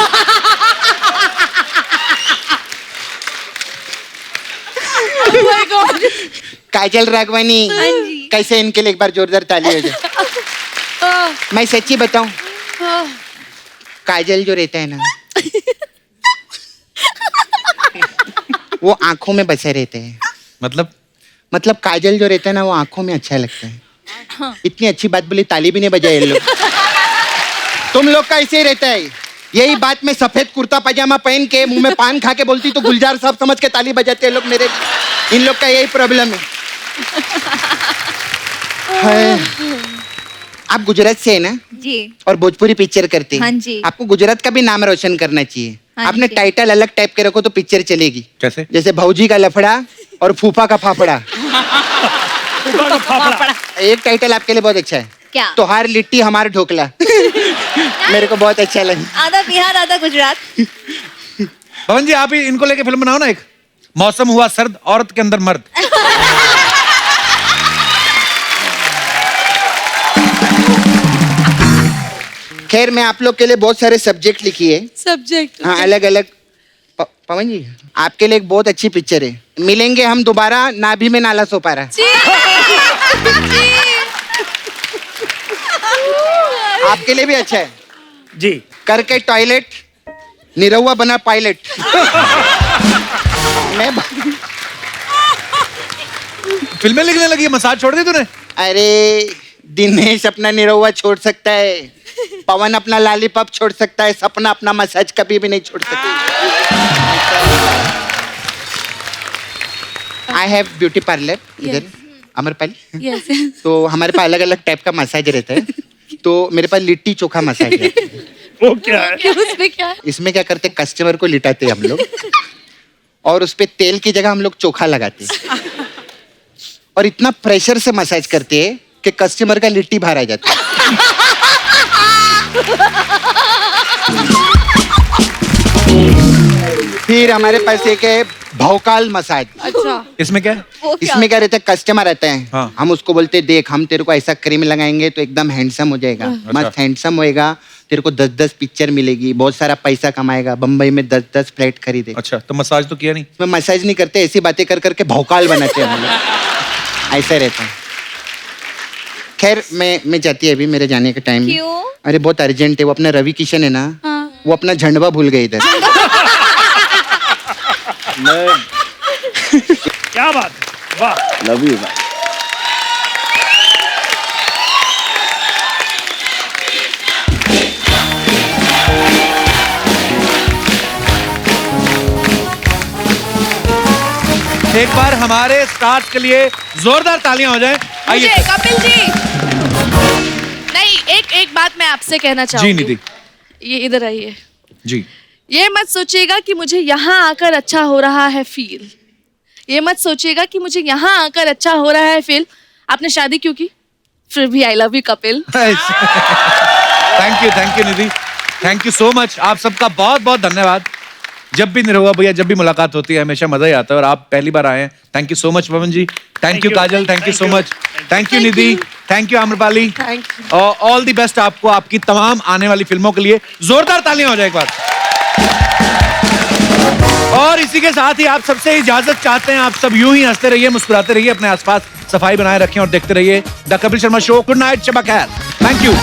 काजल राघवानी, कैसे? इनके लिए एक बार जोरदार ताली हो जाए। मैं सच्ची बताऊं, काजल जो रहता है ना, वो आंखों में बसे रहते हैं। मतलब काजल जो रहता है ना, वो आंखों में अच्छा लगता है। इतनी अच्छी बात बोली, ताली भी नहीं बजाए लोग। तुम लोग का ऐसे ही रहता है। यही बात मैं सफेद कुर्ता पजामा पहन के मुंह में पान खा के बोलती तो गुलजार साहब समझ के ताली बजाते हैं लोग मेरे। इन लोग का यही प्रॉब्लम है। आप गुजरात से है ना? जी। और भोजपुरी पिक्चर करते हैं। हाँ जी। आपको गुजरात का भी नाम रोशन करना चाहिए। हाँ आपने जी। टाइटल अलग टाइप के रखो तो पिक्चर चलेगी। कैसे? जैसे भौजी का लफड़ा और फूफा का फाफड़ा। एक टाइटल आपके लिए बहुत अच्छा है। क्या? तोहार लिट्टी हमार ढोकला। मेरे को बहुत अच्छा लगा। आधा बिहार आधा गुजरात। पवन जी, आप ही इनको लेके फिल्म बनाओ ना एक। मौसम हुआ सर्द, औरत के अंदर मर्द। खैर मैं आप लोग के लिए बहुत सारे सब्जेक्ट लिखी है। सब्जेक्ट? हाँ, अलग अलग। पवन जी, आपके लिए एक बहुत अच्छी पिक्चर है। मिलेंगे हम दोबारा, नाभि में नाला सो पा रहा। आपके लिए भी अच्छा है जी। करके टॉयलेट, निरहुआ बना पायलट। मैं फिल्में लिखने लगी, मसाज छोड़ दी तूने? अरे दिनेश अपना निरहुआ छोड़ सकता है, पवन अपना लॉलीपॉप छोड़ सकता है, सपना अपना मसाज कभी भी नहीं छोड़ सकता। आई हैव ब्यूटी पार्लर इधर अमरपाली। Yes. तो हमारे पास अलग अलग टाइप का मसाज रहता है। तो मेरे पास लिट्टी चोखा मसाज है। वो क्या है? उसमें क्या है? इसमें क्या करते, कस्टमर को लिटाते हैं हम लोग, और उस पे तेल की जगह हम लोग चोखा लगाते हैं, और इतना प्रेशर से मसाज करते हैं कि कस्टमर का लिट्टी बाहर आ जाता है। फिर फिर हमारे पास एक है भौकाल मसाज। अच्छा इसमें क्या है? वो क्या? इसमें क्या रहता है, कस्टमर रहता है, हाँ। हम उसको बोलते हैं देख हम तेरे को ऐसा क्रीम लगाएंगे तो एकदम हैंडसम हो जाएगा, मस्त हैंडसम होएगा, तेरे को 10-10 पिक्चर मिलेगी, बहुत सारा पैसा कमाएगा, बम्बई में 10-10 फ्लैट खरीदे। अच्छा, तो मसाज तो किया नहीं? इसमें मसाज नहीं करते, ऐसी बातें कर करके भौकाल बनाते हैं हम लोग, ऐसा रहता है। खैर मैं जाती है अभी, मेरे जाने का टाइम है। क्यों? अरे बहुत अर्जेंट है, वो अपना रवि किशन है ना, हाँ। वो अपना झंडवा भूल गए इधर। क्या बात है, वाह। लव यू भाई। एक बार हमारे स्टार्स के लिए जोरदार तालियां हो जाएं। मुझे आइए कपिल जी, नहीं एक बात मैं आपसे कहना जी चाहूंगी। निधि ये इधर आइए। जी। ये मत सोचिएगा कि मुझे यहाँ आकर अच्छा हो रहा है फील, ये मत सोचिएगा कि मुझे यहाँ आकर अच्छा हो रहा है फील। आपने शादी क्यों की? फिर भी I love you Kapil. Thank you Nidhi, thank you so much. आप सबका बहुत बहुत धन्यवाद। जब भी निरहुआ भैया, जब भी मुलाकात होती है हमेशा मजा ही आता है, और आप पहली बार आए हैं। Thank you so much Pawan ji, thank you Kajal, thank you so much, thank you Nidhi, thank you Amrapali, और ऑल द बेस्ट आपको आपकी तमाम आने वाली फिल्मों के लिए। जोरदार तालियां हो जाए एक बार। और इसी के साथ ही आप सबसे इजाजत चाहते हैं। आप सब यूं ही हंसते रहिए, मुस्कुराते रहिए, अपने आसपास सफाई बनाए रखें और देखते रहिए the Kapil Sharma show. Good night, शब खैर, थैंक यू।